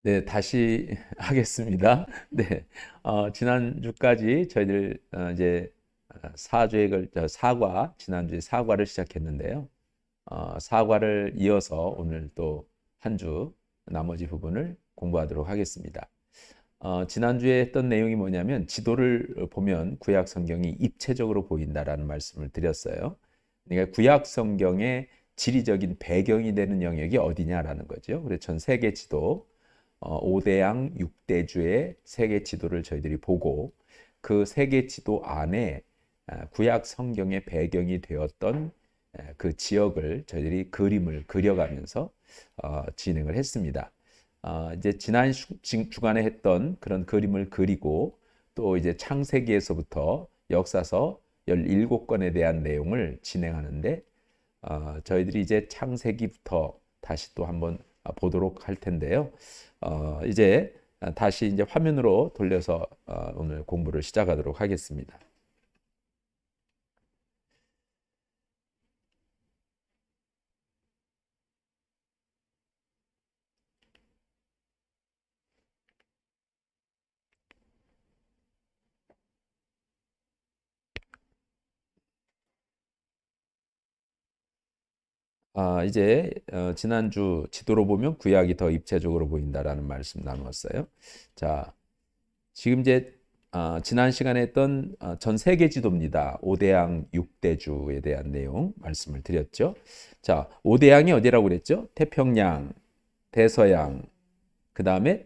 네, 다시 하겠습니다. 네, 지난주까지 저희들 이제 사주에 사과, 지난주에 사과를 시작했는데요. 사과를 이어서 오늘 또 한 주 나머지 부분을 공부하도록 하겠습니다. 지난주에 했던 내용이 뭐냐면 지도를 보면 구약 성경이 입체적으로 보인다라는 말씀을 드렸어요. 그러니까 구약 성경의 지리적인 배경이 되는 영역이 어디냐라는 거죠. 그래서 전 세계 지도 5대양 6대주의 세계 지도를 저희들이 보고 그 세계 지도 안에 구약 성경의 배경이 되었던 그 지역을 저희들이 그림을 그려가면서 진행을 했습니다. 이제 지난 주간에 했던 그런 그림을 그리고 또 이제 창세기에서부터 역사서 17권에 대한 내용을 진행하는데 저희들이 이제 창세기부터 다시 또 한번 보도록 할 텐데요. 이제 다시 이제 화면으로 돌려서 오늘 공부를 시작하도록 하겠습니다. 이제 지난주 지도로 보면 구약이 더 입체적으로 보인다라는 말씀 나누었어요. 자, 지금 이제 지난 시간에 했던 전 세계 지도입니다. 5대양 6대주에 대한 내용 말씀을 드렸죠. 자, 5대양이 어디라고 그랬죠? 태평양, 대서양, 그 다음에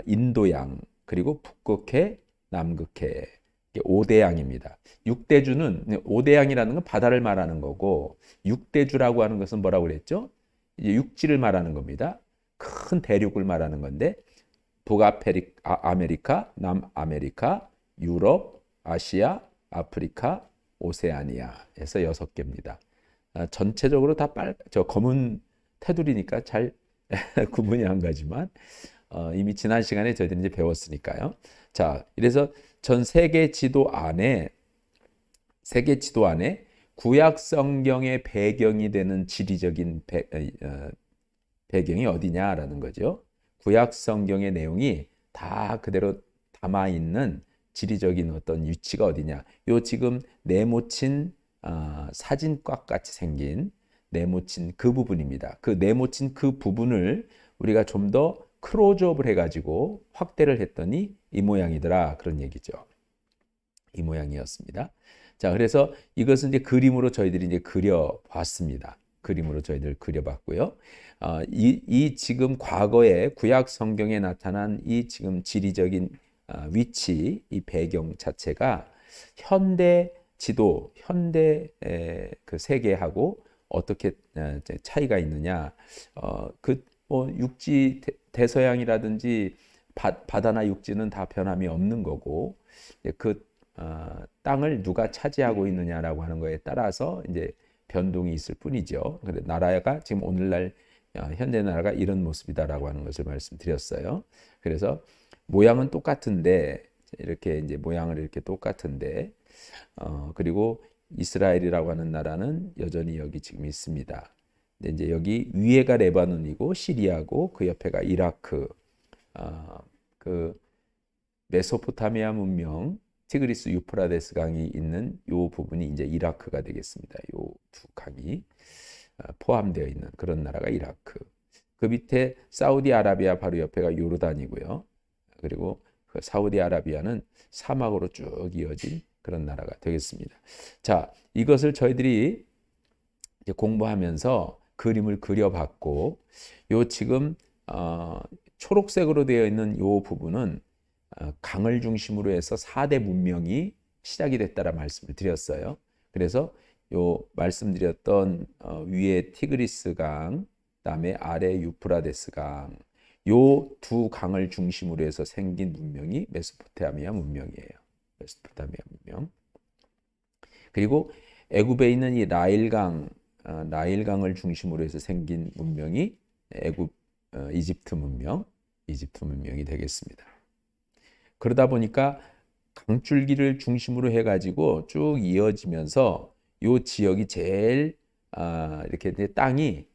인도양, 그리고 북극해, 남극해. 이게 5대양입니다. 6대주는 5대양이라는 건 바다를 말하는 거고 6대주라고 하는 것은 뭐라고 그랬죠? 이제 육지를 말하는 겁니다. 큰 대륙을 말하는 건데 북아메리카, 남아메리카, 유럽, 아시아, 아프리카, 오세아니아에서 6개입니다. 전체적으로 다 검은 테두리니까 잘 구분이 안 가지만 이미 지난 시간에 저희들이 이제 배웠으니까요. 자, 이래서 전 세계 지도 안에 구약 성경의 배경이 되는 지리적인 배경이 어디냐라는 거죠. 구약 성경의 내용이 다 그대로 담아 있는 지리적인 어떤 위치가 어디냐. 요 지금 네모친 사진과 같이 생긴 네모친 그 부분입니다. 그 네모친 그 부분을 우리가 좀 더 크로즈업을 해가지고 확대를 했더니 이 모양이더라 그런 얘기죠. 이 모양이었습니다. 자, 그래서 이것은 이제 그림으로 저희들이 이제 그려봤습니다. 그림으로 저희들 그려봤고요. 이 지금 과거에 구약 성경에 나타난 이 지금 지리적인 위치, 이 배경 자체가 현대 지도, 현대 그 세계하고 어떻게 차이가 있느냐? 그뭐 육지 대서양이라든지 바다나 육지는 다 변함이 없는 거고 그 땅을 누가 차지하고 있느냐라고 하는 거에 따라서 이제 변동이 있을 뿐이죠. 근데 나라가 지금 오늘날 현재 나라가 이런 모습이다라고 하는 것을 말씀드렸어요. 그래서 모양은 똑같은데 이렇게 이제 모양을 이렇게 똑같은데 그리고 이스라엘이라고 하는 나라는 여전히 여기 지금 있습니다. 근데 이제 여기 위에가 레바논이고 시리아고 그 옆에가 이라크, 그 메소포타미아 문명, 티그리스 유프라데스 강이 있는 요 부분이 이제 이라크가 되겠습니다. 요 두 강이 포함되어 있는 그런 나라가 이라크. 그 밑에 사우디아라비아 바로 옆에가 요르단이고요. 그리고 그 사우디아라비아는 사막으로 쭉 이어진 그런 나라가 되겠습니다. 자, 이것을 저희들이 이제 공부하면서 그림을 그려봤고, 요 지금 초록색으로 되어 있는 요 부분은 강을 중심으로 해서 4대 문명이 시작이 됐다라 말씀을 드렸어요. 그래서 요 말씀드렸던 위에 티그리스 강, 그다음에 아래 유프라데스 강, 요 두 강을 중심으로 해서 생긴 문명이 메소포타미아 문명이에요. 메소포타미아 문명. 그리고 애굽에 있는 이 나일강을 중심으로 해서 생긴 문명이 애굽 이집트 문명, 이집트 문명이 되겠습니다. 그러다 보니까 강줄기를 중심으로 해가지고 쭉 이어지면서 요 지역이 제일 이렇게 땅이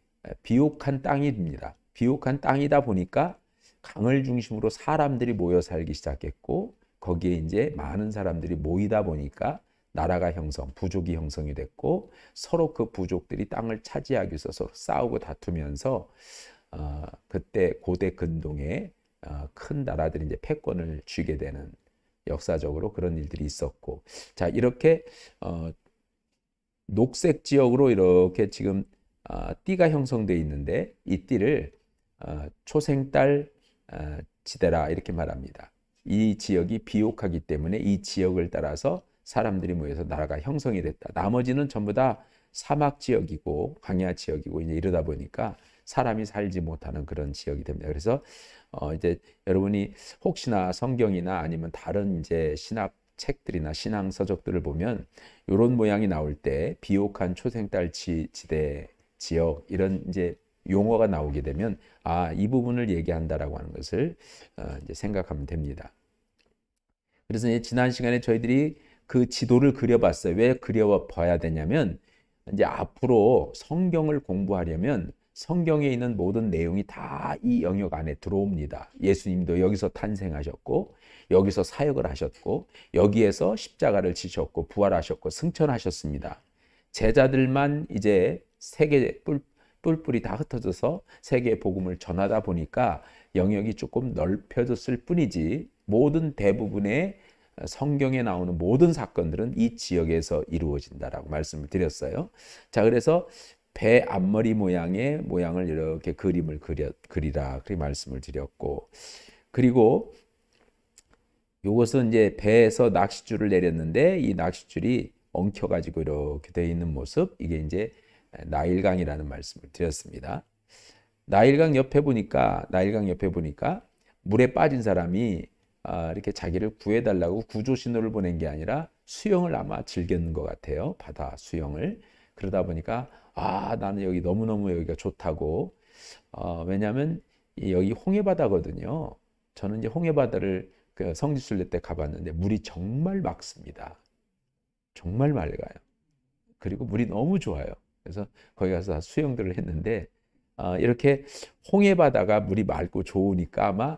비옥한 땅이 됩니다. 비옥한 땅이다 보니까 강을 중심으로 사람들이 모여 살기 시작했고 거기에 이제 많은 사람들이 모이다 보니까 나라가 부족이 형성이 됐고 서로 그 부족들이 땅을 차지하기 위해서 서로 싸우고 다투면서 그때 고대 근동에 큰 나라들이 이제 패권을 쥐게 되는 역사적으로 그런 일들이 있었고 자 이렇게 녹색 지역으로 이렇게 지금 띠가 형성되어 있는데 이 띠를 초생달 지대라 이렇게 말합니다. 이 지역이 비옥하기 때문에 이 지역을 따라서 사람들이 모여서 나라가 형성이 됐다. 나머지는 전부 다 사막 지역이고 광야 지역이고 이제 이러다 보니까 사람이 살지 못하는 그런 지역이 됩니다. 그래서 이제 여러분이 혹시나 성경이나 아니면 다른 이제 신학 책들이나 신앙 서적들을 보면 이런 모양이 나올 때 비옥한 초생달 지대 지역 이런 이제 용어가 나오게 되면 이 부분을 얘기한다라고 하는 것을 이제 생각하면 됩니다. 그래서 이제 지난 시간에 저희들이 그 지도를 그려봤어요. 왜 그려봐야 되냐면 이제 앞으로 성경을 공부하려면 성경에 있는 모든 내용이 다 이 영역 안에 들어옵니다. 예수님도 여기서 탄생하셨고 여기서 사역을 하셨고 여기에서 십자가를 지셨고 부활하셨고 승천하셨습니다. 제자들만 이제 세계 뿔뿔이 다 흩어져서 세계의 복음을 전하다 보니까 영역이 조금 넓혀졌을 뿐이지 모든 대부분의 성경에 나오는 모든 사건들은 이 지역에서 이루어진다라고 말씀을 드렸어요. 자, 그래서 배 앞머리 모양의 모양을 이렇게 그림을 그리라 그렇게 말씀을 드렸고 그리고 이것은 이제 배에서 낚싯줄을 내렸는데 이 낚싯줄이 엉켜가지고 이렇게 되어 있는 모습 이게 이제 나일강이라는 말씀을 드렸습니다. 나일강 옆에 보니까 물에 빠진 사람이 이렇게 자기를 구해달라고 구조 신호를 보낸 게 아니라 수영을 아마 즐겼는 것 같아요. 바다 수영을. 그러다 보니까 나는 여기 너무너무 여기가 좋다고 왜냐하면 여기 홍해바다거든요. 저는 이제 홍해바다를 그 성지순례 때 가봤는데 물이 정말 맑습니다. 정말 맑아요. 그리고 물이 너무 좋아요. 그래서 거기 가서 수영들을 했는데 이렇게 홍해바다가 물이 맑고 좋으니까 아마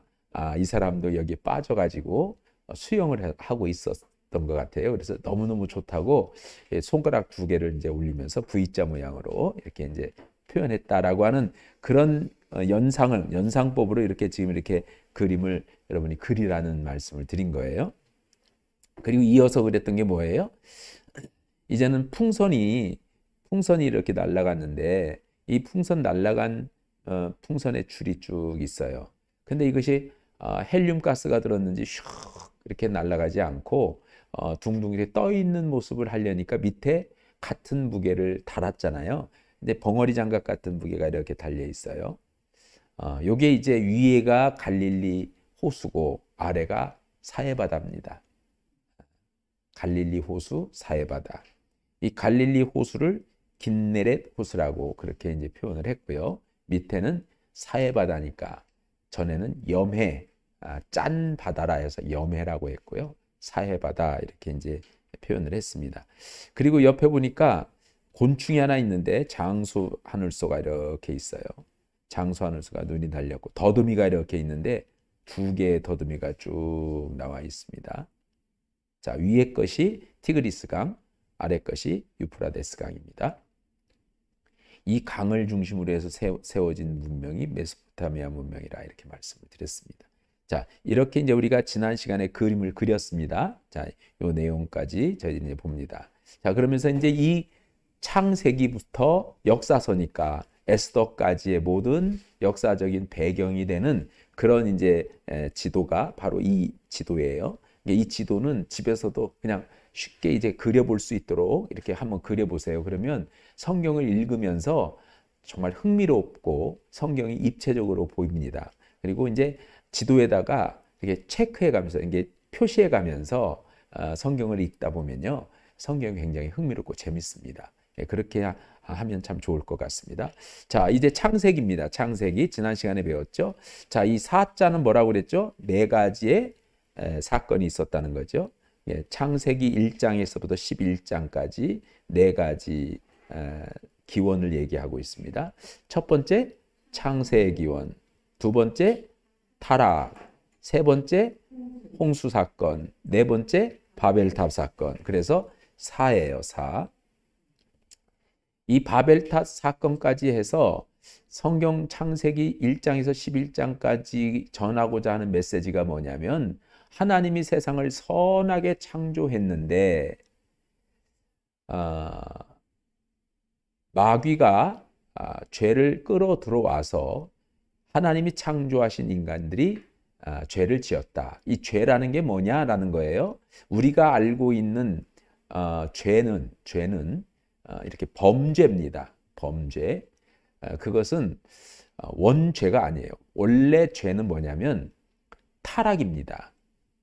이 사람도 여기에 빠져가지고 수영을 하고 있었던 것 같아요. 그래서 너무너무 좋다고 손가락 두 개를 이제 올리면서 V자 모양으로 이렇게 이제 표현했다라고 하는 그런 연상법으로 이렇게 지금 이렇게 그림을 여러분이 그리라는 말씀을 드린 거예요. 그리고 이어서 그랬던 게 뭐예요? 이제는 풍선이 이렇게 날아갔는데 이 풍선 날아간 풍선의 줄이 쭉 있어요. 근데 이것이 헬륨 가스가 들었는지 슉 이렇게 날아가지 않고 둥둥 이렇게 떠 있는 모습을 하려니까 밑에 같은 무게를 달았잖아요. 근데 벙어리 장갑 같은 무게가 이렇게 달려 있어요. 요게 이제 위에가 갈릴리 호수고 아래가 사해바다입니다. 갈릴리 호수, 사해바다. 이 갈릴리 호수를 긴네렛 호수라고 그렇게 이제 표현을 했고요. 밑에는 사해바다니까 전에는 염해, 짠 바다라 해서 염해라고 했고요. 사해바다 이렇게 이제 표현을 했습니다. 그리고 옆에 보니까 곤충이 하나 있는데 장수 하늘소가 이렇게 있어요. 장수 하늘소가 눈이 달렸고 더듬이가 이렇게 있는데 두 개의 더듬이가 쭉 나와 있습니다. 자, 위에 것이 티그리스강, 아래 것이 유프라데스 강입니다. 이 강을 중심으로 해서 세워진 문명이 메소포타미아 문명이라 이렇게 말씀을 드렸습니다. 자, 이렇게 이제 우리가 지난 시간에 그림을 그렸습니다. 자, 요 내용까지 저희들이 이제 봅니다. 자, 그러면서 이제 이 창세기부터 역사서니까 에스더까지의 모든 역사적인 배경이 되는 그런 이제 지도가 바로 이 지도예요. 이 지도는 집에서도 그냥 쉽게 이제 그려볼 수 있도록 이렇게 한번 그려보세요. 그러면 성경을 읽으면서 정말 흥미롭고 성경이 입체적으로 보입니다. 그리고 이제 지도에다가 이렇게 체크해 가면서 이게 표시해 가면서 성경을 읽다 보면요. 성경이 굉장히 흥미롭고 재밌습니다. 그렇게 하면 참 좋을 것 같습니다. 자, 이제 창세기입니다. 창세기 지난 시간에 배웠죠. 자, 이 사자는 뭐라고 그랬죠? 네 가지의 사건이 있었다는 거죠. 창세기 1장에서부터 11장까지 네 가지 기원을 얘기하고 있습니다. 첫 번째 창세의 기원, 두 번째 타락, 세 번째 홍수 사건, 네 번째 바벨탑 사건. 그래서 4예요, 4. 이 바벨탑 사건까지 해서 성경 창세기 1장에서 11장까지 전하고자 하는 메시지가 뭐냐면 하나님이 세상을 선하게 창조했는데 마귀가 죄를 끌어 들어와서 하나님이 창조하신 인간들이 죄를 지었다. 이 죄라는 게 뭐냐라는 거예요. 우리가 알고 있는 죄는 이렇게 범죄입니다. 범죄. 그것은 원죄가 아니에요. 원래 죄는 뭐냐면 타락입니다.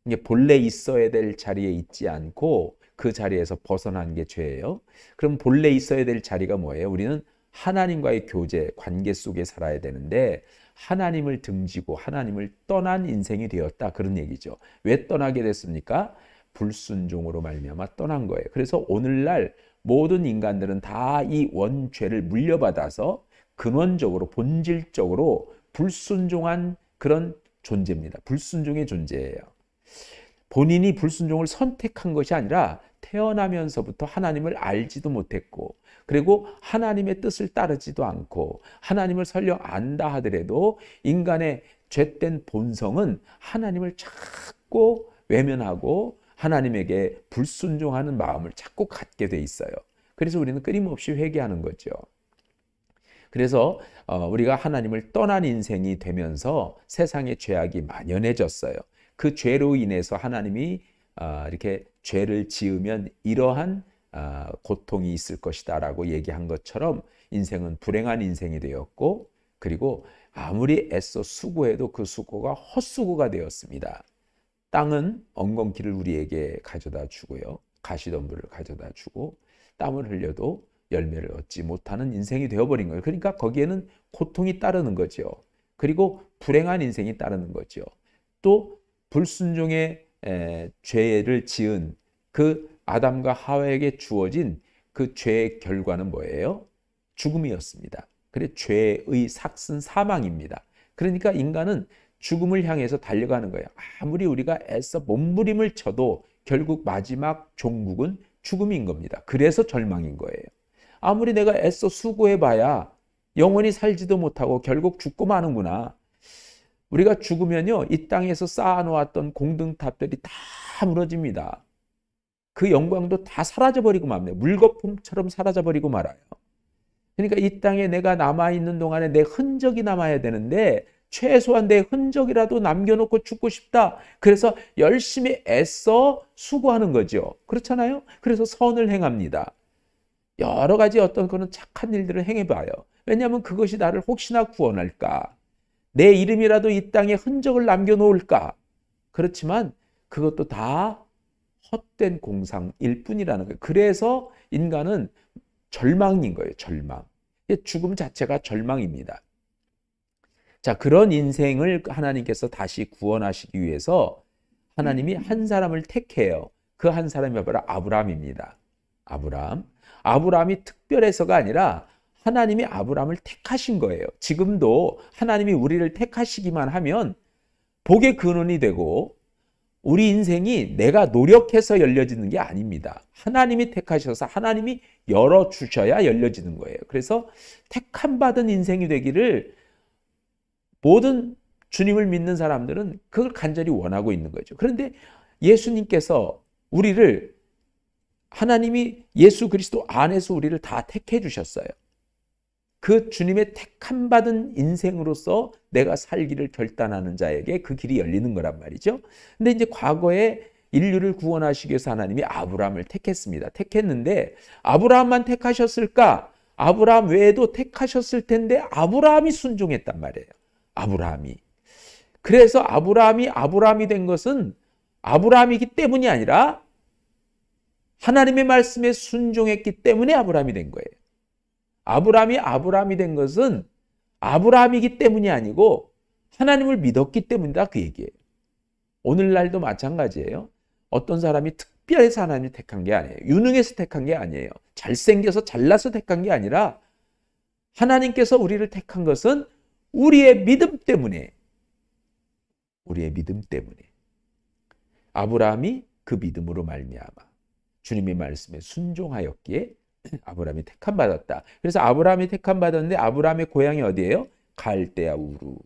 이게 본래 있어야 될 자리에 있지 않고 그 자리에서 벗어난 게 죄예요. 그럼 본래 있어야 될 자리가 뭐예요? 우리는 하나님과의 교제, 관계 속에 살아야 되는데 하나님을 등지고 하나님을 떠난 인생이 되었다. 그런 얘기죠. 왜 떠나게 됐습니까? 불순종으로 말미암아 떠난 거예요. 그래서 오늘날 모든 인간들은 다 이 원죄를 물려받아서 근원적으로 본질적으로 불순종한 그런 존재입니다. 불순종의 존재예요. 본인이 불순종을 선택한 것이 아니라 태어나면서부터 하나님을 알지도 못했고 그리고 하나님의 뜻을 따르지도 않고 하나님을 설령 안다 하더라도 인간의 죄된 본성은 하나님을 자꾸 외면하고 하나님에게 불순종하는 마음을 자꾸 갖게 돼 있어요. 그래서 우리는 끊임없이 회개하는 거죠. 그래서 우리가 하나님을 떠난 인생이 되면서 세상에 죄악이 만연해졌어요. 그 죄로 인해서 하나님이 이렇게 죄를 지으면 이러한 고통이 있을 것이다 라고 얘기한 것처럼 인생은 불행한 인생이 되었고 그리고 아무리 애써 수고해도 그 수고가 헛수고가 되었습니다. 땅은 엉겅퀴를 우리에게 가져다 주고요. 가시덤불을 가져다 주고 땀을 흘려도 열매를 얻지 못하는 인생이 되어버린 거예요. 그러니까 거기에는 고통이 따르는 거죠. 그리고 불행한 인생이 따르는 거죠. 또 불순종의 죄를 지은 그 아담과 하와에게 주어진 그 죄의 결과는 뭐예요? 죽음이었습니다. 그래 죄의 삭슨 사망입니다. 그러니까 인간은 죽음을 향해서 달려가는 거예요. 아무리 우리가 애써 몸부림을 쳐도 결국 마지막 종국은 죽음인 겁니다. 그래서 절망인 거예요. 아무리 내가 애써 수고해봐야 영원히 살지도 못하고 결국 죽고 마는구나. 우리가 죽으면요, 이 땅에서 쌓아놓았던 공등탑들이 다 무너집니다. 그 영광도 다 사라져버리고 맙니다. 물거품처럼 사라져버리고 말아요. 그러니까 이 땅에 내가 남아있는 동안에 내 흔적이 남아야 되는데 최소한 내 흔적이라도 남겨놓고 죽고 싶다. 그래서 열심히 애써 수고하는 거죠. 그렇잖아요? 그래서 선을 행합니다. 여러 가지 어떤 그런 착한 일들을 행해봐요. 왜냐하면 그것이 나를 혹시나 구원할까? 내 이름이라도 이 땅에 흔적을 남겨놓을까? 그렇지만 그것도 다 헛된 공상일 뿐이라는 거예요. 그래서 인간은 절망인 거예요. 절망. 죽음 자체가 절망입니다. 자, 그런 인생을 하나님께서 다시 구원하시기 위해서 하나님이 한 사람을 택해요. 그 한 사람이 바로 아브라함입니다. 아브라함이 특별해서가 아니라 하나님이 아브라함을 택하신 거예요. 지금도 하나님이 우리를 택하시기만 하면 복의 근원이 되고 우리 인생이 내가 노력해서 열려지는 게 아닙니다. 하나님이 택하셔서 하나님이 열어주셔야 열려지는 거예요. 그래서 택함 받은 인생이 되기를 모든 주님을 믿는 사람들은 그걸 간절히 원하고 있는 거죠. 그런데 예수님께서 우리를 하나님이 예수 그리스도 안에서 우리를 다 택해 주셨어요. 그 주님의 택함 받은 인생으로서 내가 살기를 결단하는 자에게 그 길이 열리는 거란 말이죠. 근데 이제 과거에 인류를 구원하시기 위해서 하나님이 아브라함을 택했습니다. 택했는데 아브라함만 택하셨을까? 아브라함 외에도 택하셨을 텐데 아브라함이 순종했단 말이에요. 아브라함이. 그래서 아브라함이 된 것은 아브라함이기 때문이 아니라 하나님의 말씀에 순종했기 때문에 아브라함이 된 거예요. 아브라함이 된 것은 아브라함이기 때문이 아니고 하나님을 믿었기 때문이다 그 얘기예요. 오늘날도 마찬가지예요. 어떤 사람이 특별해서 하나님이 택한 게 아니에요. 유능해서 택한 게 아니에요. 잘생겨서 잘나서 택한 게 아니라 하나님께서 우리를 택한 것은 우리의 믿음 때문에 우리의 믿음 때문에. 아브라함이 그 믿음으로 말미암아 주님의 말씀에 순종하였기에 아브라함이 택함 받았다. 그래서 아브라함이 택함 받았는데 아브라함의 고향이 어디예요? 갈대아 우루.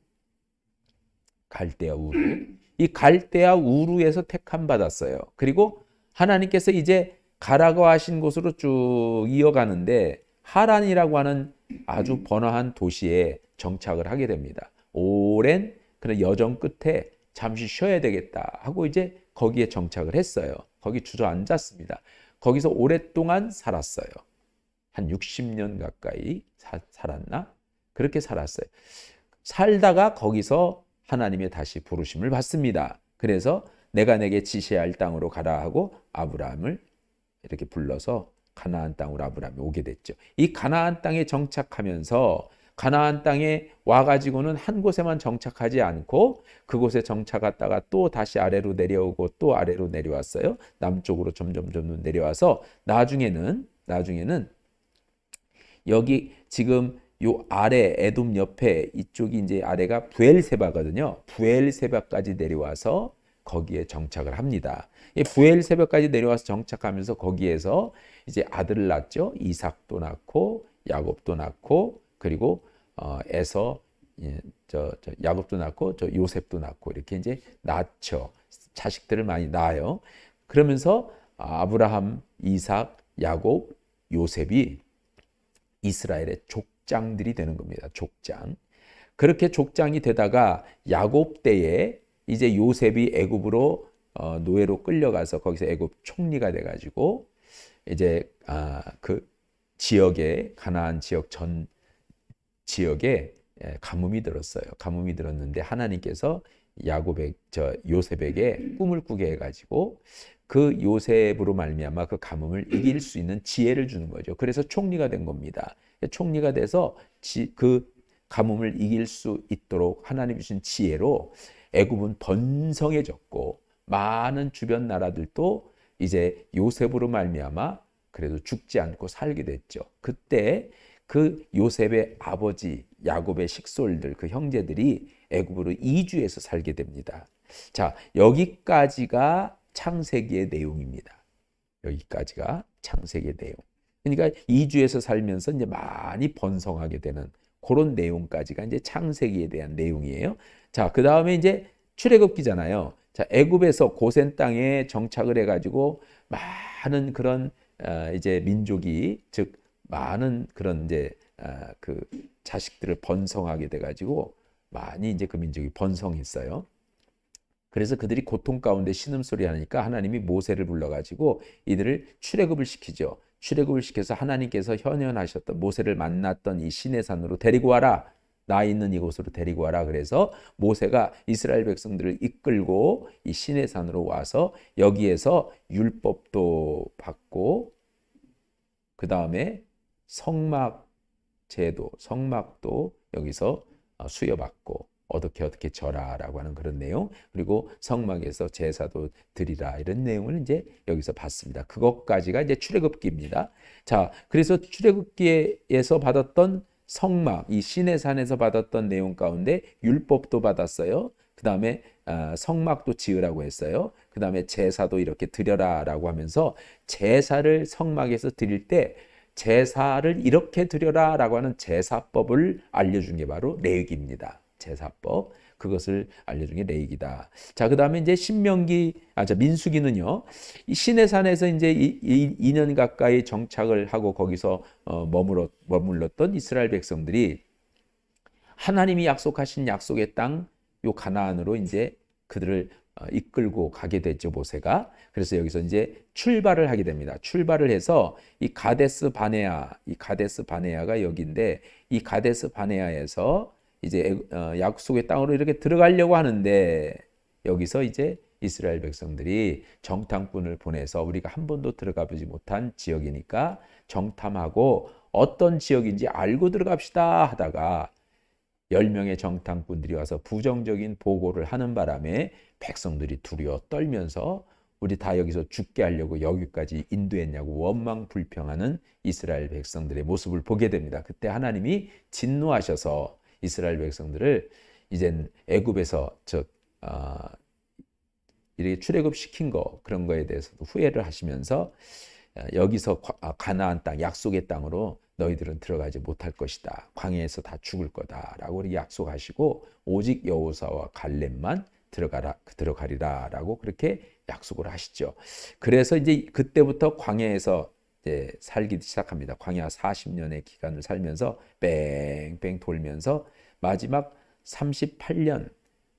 갈대아 우루. 이 갈대아 우루에서 택함 받았어요. 그리고 하나님께서 이제 가라고 하신 곳으로 쭉 이어가는데 하란이라고 하는 아주 번화한 도시에 정착을 하게 됩니다. 오랜 그런 여정 끝에 잠시 쉬어야 되겠다 하고 이제 거기에 정착을 했어요. 거기 주저앉았습니다. 거기서 오랫동안 살았어요. 한 60년 가까이 살았나? 그렇게 살았어요. 살다가 거기서 하나님의 다시 부르심을 받습니다. 그래서 내가 내게 지시할 땅으로 가라 하고 아브라함을 이렇게 불러서 가나안 땅으로 아브라함이 오게 됐죠. 이 가나안 땅에 정착하면서 가나안 땅에 와가지고는 한 곳에만 정착하지 않고 그곳에 정착했다가 또 다시 아래로 내려오고 또 아래로 내려왔어요. 남쪽으로 점점 내려와서 나중에는 여기 지금 요 아래 에돔 옆에 이쪽이 이제 아래가 부엘세바거든요. 부엘세바까지 내려와서 거기에 정착을 합니다. 부엘세바까지 내려와서 정착하면서 거기에서 이제 아들을 낳죠. 이삭도 낳고 야곱도 낳고 그리고 에서 야곱도 낳고 요셉도 낳고 이렇게 이제 낳죠. 자식들을 많이 낳아요. 그러면서 아브라함, 이삭, 야곱, 요셉이 이스라엘의 족장들이 되는 겁니다. 족장. 그렇게 족장이 되다가 야곱 때에 이제 요셉이 애굽으로 노예로 끌려가서 거기서 애굽 총리가 돼가지고 이제 그 지역에 가나안 지역 전 지역에 가뭄이 들었어요. 가뭄이 들었는데 하나님께서 요셉에게 꿈을 꾸게 해가지고 그 요셉으로 말미암아 그 가뭄을 이길 수 있는 지혜를 주는 거죠. 그래서 총리가 된 겁니다. 총리가 돼서 그 가뭄을 이길 수 있도록 하나님 주신 지혜로 애굽은 번성해졌고 많은 주변 나라들도 이제 요셉으로 말미암아 그래도 죽지 않고 살게 됐죠. 그때 그 요셉의 아버지 야곱의 식솔들 그 형제들이 애굽으로 이주해서 살게 됩니다. 자, 여기까지가 창세기의 내용입니다. 여기까지가 창세기의 내용. 그러니까 이주해서 살면서 이제 많이 번성하게 되는 그런 내용까지가 이제 창세기에 대한 내용이에요. 자, 그 다음에 이제 출애굽기잖아요. 자, 애굽에서 고센 땅에 정착을 해가지고 많은 그런 이제 민족이 즉 많은 그런 이제 그 자식들을 번성하게 돼가지고 많이 이제 그 민족이 번성했어요. 그래서 그들이 고통 가운데 신음소리 하니까 하나님이 모세를 불러가지고 이들을 출애굽을 시키죠. 출애굽을 시켜서 하나님께서 현현하셨던 모세를 만났던 이 시내산으로 데리고 와라. 나 있는 이곳으로 데리고 와라. 그래서 모세가 이스라엘 백성들을 이끌고 이 시내산으로 와서 여기에서 율법도 받고 그 다음에 성막 제도, 성막도 여기서 수여받고 어떻게 절하라고 하는 그런 내용, 그리고 성막에서 제사도 드리라 이런 내용을 이제 여기서 봤습니다. 그것까지가 이제 출애굽기입니다. 자, 그래서 출애굽기에서 받았던 성막, 이 시내산에서 받았던 내용 가운데 율법도 받았어요. 그 다음에 성막도 지으라고 했어요. 그 다음에 제사도 이렇게 드려라라고 하면서 제사를 성막에서 드릴 때 제사를 이렇게 드려라라고 하는 제사법을 알려준 게 바로 레위기입니다. 제사법, 그것을 알려준 게 레위기다. 자, 그 다음에 이제 민수기는요, 이 시내산에서 이제 2년 가까이 정착을 하고 거기서 머물렀던 이스라엘 백성들이 하나님이 약속하신 약속의 땅, 요 가나안으로 이제 그들을 이끌고 가게 됐죠, 모세가. 그래서 여기서 이제 출발을 하게 됩니다. 출발을 해서 이 가데스 바네아가 여기인데 이 가데스 바네아에서 이제 약속의 땅으로 이렇게 들어가려고 하는데 여기서 이제 이스라엘 백성들이 정탐꾼을 보내서 우리가 한 번도 들어가 보지 못한 지역이니까 정탐하고 어떤 지역인지 알고 들어갑시다 하다가 10명의 정탐꾼들이 와서 부정적인 보고를 하는 바람에 백성들이 두려워 떨면서 우리 다 여기서 죽게 하려고 여기까지 인도했냐고 원망 불평하는 이스라엘 백성들의 모습을 보게 됩니다. 그때 하나님이 진노하셔서 이스라엘 백성들을 이젠 애굽에서 어, 이렇게 출애굽시킨 거 그런 거에 대해서도 후회를 하시면서 여기서 가나안 땅 약속의 땅으로 너희들은 들어가지 못할 것이다. 광야에서 다 죽을 거다라고 이렇게 약속하시고 오직 여호수아와 갈렙만 들어가리라라고 그렇게 약속을 하시죠. 그래서 이제 그때부터 광야에서 이제 살기 시작합니다. 광야 40년의 기간을 살면서 뺑뺑 돌면서 마지막 38년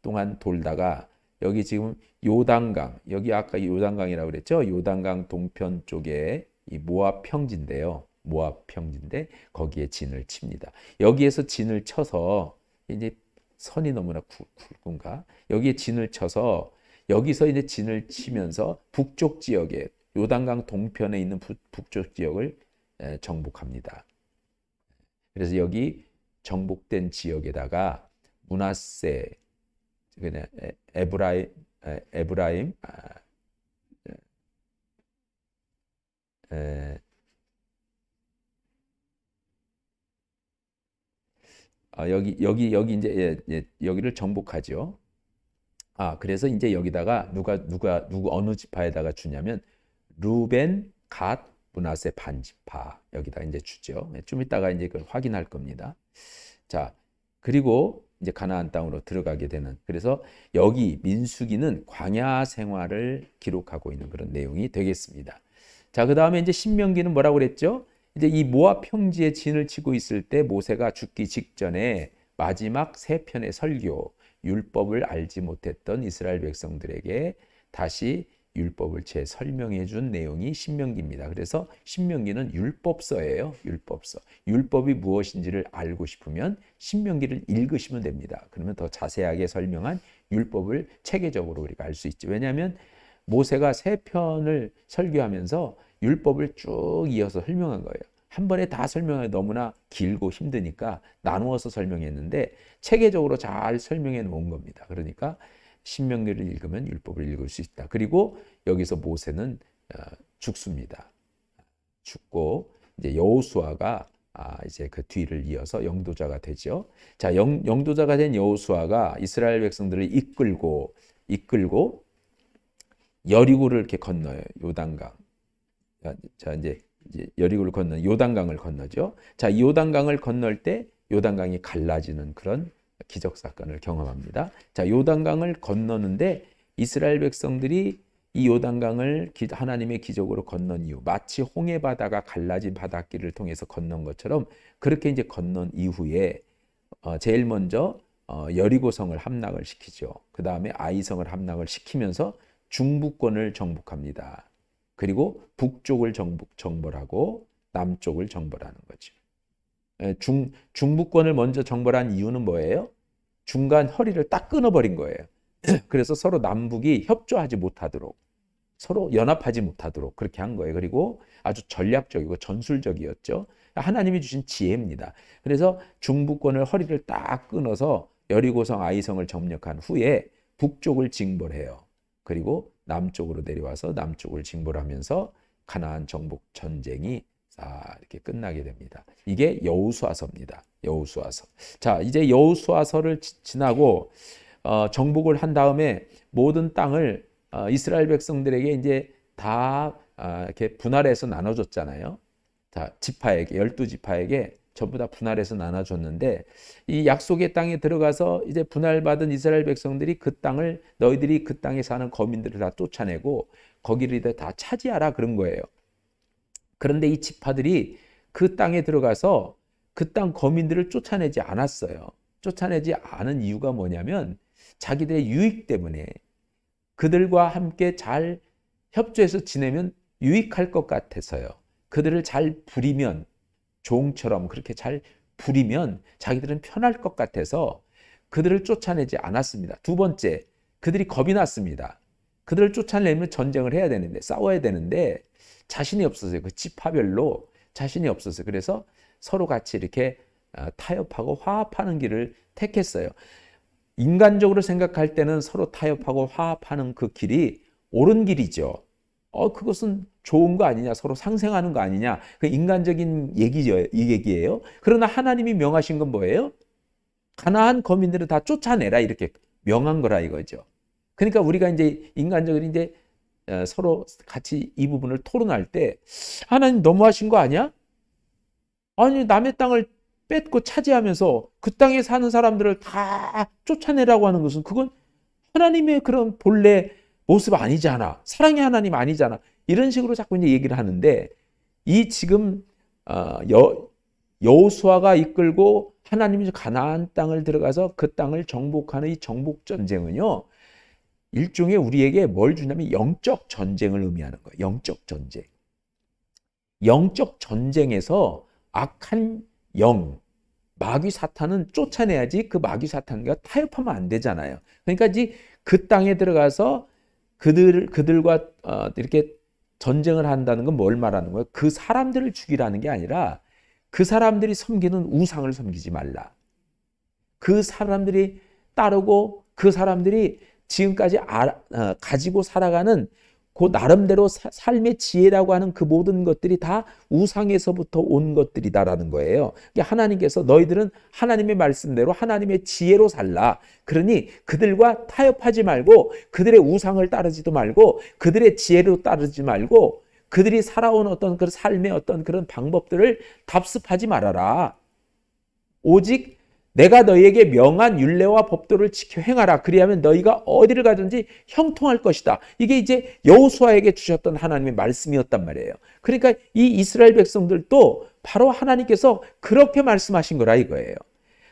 동안 돌다가 여기 지금 요단강, 여기 아까 요단강이라고 그랬죠? 요단강 동편 쪽에 이 모압 평지인데요. 모압 평지인데 거기에 진을 칩니다. 여기에서 진을 쳐서 이제 선이 너무나 굵은가? 여기에 진을 쳐서 여기서 이제 진을 치면서 북쪽 지역에 요단강 동편에 있는 북쪽 지역을 정복합니다. 그래서 여기 정복된 지역에다가 므낫세 그냥 에브라임 여기 이제 여기를 정복하죠. 그래서 이제 여기다가 누구 어느 지파에다가 주냐면 루벤, 갓, 므낫세 반지파 여기다 이제 주죠. 좀 이따가 이제 그걸 확인할 겁니다. 자, 그리고 이제 가나안 땅으로 들어가게 되는 그래서 여기 민수기는 광야 생활을 기록하고 있는 그런 내용이 되겠습니다. 자, 그다음에 이제 신명기는 뭐라고 그랬죠? 이제 이 모압 평지에 진을 치고 있을 때 모세가 죽기 직전에 마지막 세 편의 설교, 율법을 알지 못했던 이스라엘 백성들에게 다시 율법을 재설명해 준 내용이 신명기입니다. 그래서 신명기는 율법서예요. 율법서. 율법이 무엇인지를 알고 싶으면 신명기를 읽으시면 됩니다. 그러면 더 자세하게 설명한 율법을 체계적으로 우리가 알 수 있죠. 왜냐하면 모세가 세 편을 설교하면서 율법을 쭉 이어서 설명한 거예요. 한 번에 다 설명하기 너무나 길고 힘드니까 나누어서 설명했는데 체계적으로 잘 설명해 놓은 겁니다. 그러니까 신명기를 읽으면 율법을 읽을 수 있다. 그리고 여기서 모세는 죽습니다. 죽고 이제 여호수아가 이제 그 뒤를 이어서 영도자가 되죠. 자, 영도자가 된 여호수아가 이스라엘 백성들을 이끌고 여리고를 이렇게 건너요. 요단강. 자, 이제 여리고를 건너 요단강을 건너죠. 자, 이 요단강을 건널 때 요단강이 갈라지는 그런 기적 사건을 경험합니다. 자, 요단강을 건너는데 이스라엘 백성들이 이 요단강을 하나님의 기적으로 건넌 이유, 마치 홍해 바다가 갈라진 바닷길을 통해서 건넌 것처럼 그렇게 이제 건넌 이후에 제일 먼저 여리고성을 함락을 시키죠. 그 다음에 아이성을 함락을 시키면서 중부권을 정복합니다. 그리고 북쪽을 정벌하고 남쪽을 정벌하는 거죠. 중부권을 먼저 정벌한 이유는 뭐예요? 중간 허리를 딱 끊어버린 거예요. 그래서 서로 남북이 협조하지 못하도록 서로 연합하지 못하도록 그렇게 한 거예요. 그리고 아주 전략적이고 전술적이었죠. 하나님이 주신 지혜입니다. 그래서 중부권을 허리를 딱 끊어서 여리고성 아이성을 점령한 후에 북쪽을 징벌해요. 그리고 남쪽으로 내려와서 남쪽을 징벌하면서 가나안 정복 전쟁이 이렇게 끝나게 됩니다. 이게 여호수아서입니다. 여호수아서. 자, 이제 여호수아서를 지나고 정복을 한 다음에 모든 땅을 이스라엘 백성들에게 이제 다 이렇게 분할해서 나눠줬잖아요. 자, 지파에게 12지파에게 전부 다 분할해서 나눠줬는데 이 약속의 땅에 들어가서 이제 분할받은 이스라엘 백성들이 그 땅을 너희들이 그 땅에 사는 거민들을 다 쫓아내고 거기를 다 차지하라 그런 거예요. 그런데 이 지파들이 그 땅에 들어가서 그 땅 거민들을 쫓아내지 않았어요. 쫓아내지 않은 이유가 뭐냐면 자기들의 유익 때문에 그들과 함께 잘 협조해서 지내면 유익할 것 같아서요. 그들을 잘 부리면 종처럼 그렇게 잘 부리면 자기들은 편할 것 같아서 그들을 쫓아내지 않았습니다. 두 번째, 그들이 겁이 났습니다. 그들을 쫓아내면 전쟁을 해야 되는데 싸워야 되는데 자신이 없었어요. 그 지파별로 자신이 없었어요. 그래서 서로 같이 이렇게 타협하고 화합하는 길을 택했어요. 인간적으로 생각할 때는 서로 타협하고 화합하는 그 길이 옳은 길이죠. 그것은 좋은 거 아니냐, 서로 상생하는 거 아니냐, 그 인간적인 얘기죠, 이 얘기예요. 그러나 하나님이 명하신 건 뭐예요? 가나안 거민들을 다 쫓아내라 이렇게 명한 거라 이거죠. 그러니까 우리가 이제 인간적으로 이제 서로 같이 이 부분을 토론할 때 하나님 너무하신 거 아니야? 아니 남의 땅을 뺏고 차지하면서 그 땅에 사는 사람들을 다 쫓아내라고 하는 것은 그건 하나님의 그런 본래 모습 아니잖아. 사랑의 하나님 아니잖아. 이런 식으로 자꾸 이제 얘기를 하는데 이 지금 여호수아가 이끌고 하나님이 가나안 땅을 들어가서 그 땅을 정복하는 이 정복 전쟁은요. 일종의 우리에게 뭘 주냐면 영적 전쟁을 의미하는 거예요. 영적 전쟁. 영적 전쟁에서 악한 영, 마귀 사탄은 쫓아내야지 그 마귀 사탄과 타협하면 안 되잖아요. 그러니까 이제 그 땅에 들어가서 그들과 이렇게 전쟁을 한다는 건 뭘 말하는 거예요? 그 사람들을 죽이라는 게 아니라 그 사람들이 섬기는 우상을 섬기지 말라. 그 사람들이 따르고 그 사람들이 지금까지 가지고 살아가는 그 나름대로 삶의 지혜라고 하는 그 모든 것들이 다 우상에서부터 온 것들이다라는 거예요. 하나님께서 너희들은 하나님의 말씀대로 하나님의 지혜로 살라. 그러니 그들과 타협하지 말고 그들의 우상을 따르지도 말고 그들의 지혜로 따르지 말고 그들이 살아온 어떤 그 삶의 어떤 그런 방법들을 답습하지 말아라. 오직 내가 너희에게 명한 율례와 법도를 지켜 행하라. 그리하면 너희가 어디를 가든지 형통할 것이다. 이게 이제 여호수아에게 주셨던 하나님의 말씀이었단 말이에요. 그러니까 이 이스라엘 백성들도 바로 하나님께서 그렇게 말씀하신 거라 이거예요.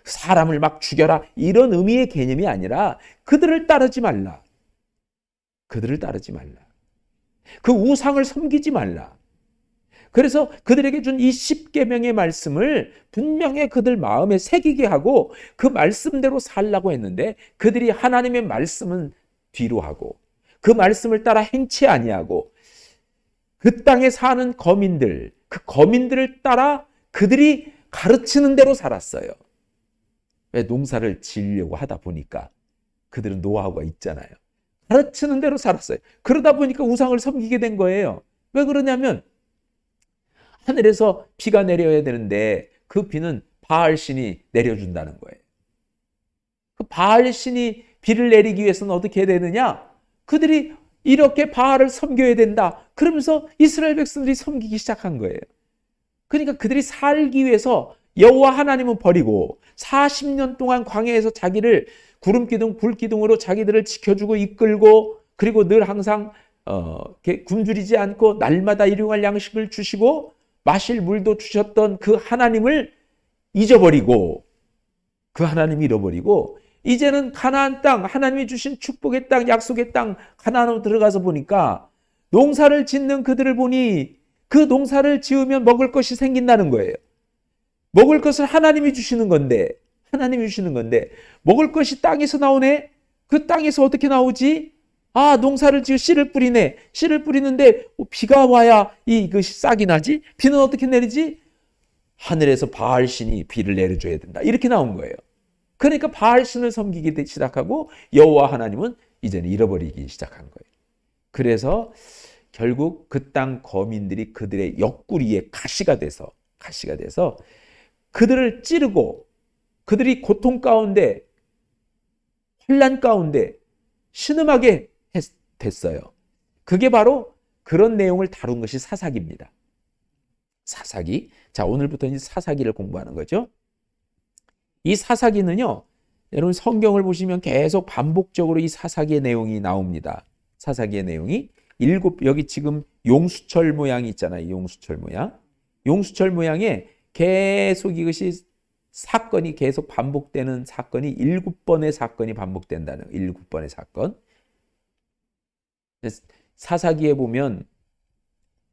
사람을 막 죽여라 이런 의미의 개념이 아니라 그들을 따르지 말라. 그들을 따르지 말라. 그 우상을 섬기지 말라. 그래서 그들에게 준 이 10계명의 말씀을 분명히 그들 마음에 새기게 하고 그 말씀대로 살라고 했는데 그들이 하나님의 말씀은 뒤로 하고 그 말씀을 따라 행치 아니하고 그 땅에 사는 거민들, 그 거민들을 따라 그들이 가르치는 대로 살았어요. 왜? 농사를 지으려고 하다 보니까 그들은 노하우가 있잖아요. 가르치는 대로 살았어요. 그러다 보니까 우상을 섬기게 된 거예요. 왜 그러냐면 하늘에서 비가 내려야 되는데 그 비는 바알신이 내려준다는 거예요. 그 바알신이 비를 내리기 위해서는 어떻게 해야 되느냐? 그들이 이렇게 바알을 섬겨야 된다. 그러면서 이스라엘 백성들이 섬기기 시작한 거예요. 그러니까 그들이 살기 위해서 여호와 하나님은 버리고 40년 동안 광야에서 자기를 구름기둥, 불기둥으로 자기들을 지켜주고 이끌고 그리고 늘 항상 굶주리지 않고 날마다 일용할 양식을 주시고 마실 물도 주셨던 그 하나님을 잊어버리고 그 하나님 잃어버리고 이제는 가나안 땅, 하나님이 주신 축복의 땅, 약속의 땅 가나안으로 들어가서 보니까 농사를 짓는 그들을 보니 그 농사를 지으면 먹을 것이 생긴다는 거예요. 먹을 것을 하나님이 주시는 건데 먹을 것이 땅에서 나오네? 그 땅에서 어떻게 나오지? 아, 농사를 지어 씨를 뿌리네. 씨를 뿌리는데 비가 와야 이것이 싹이 나지? 비는 어떻게 내리지? 하늘에서 바알신이 비를 내려줘야 된다. 이렇게 나온 거예요. 그러니까 바알신을 섬기기 시작하고 여호와 하나님은 이제는 잃어버리기 시작한 거예요. 그래서 결국 그 땅 거민들이 그들의 옆구리에 가시가 돼서 그들을 찌르고 그들이 고통 가운데 혼란 가운데 신음하게 됐어요. 그게 바로 그런 내용을 다룬 것이 사사기입니다. 사사기. 자, 오늘부터 이제 사사기를 공부하는 거죠. 이 사사기는요, 여러분 성경을 보시면 계속 반복적으로 이 사사기의 내용이 나옵니다. 사사기의 내용이 여기 지금 용수철 모양이 있잖아요. 용수철 모양. 용수철 모양에 계속 이것이 사건이 계속 반복되는 사건이 7번의 사건이 반복된다는 7번의 사건. 사사기에 보면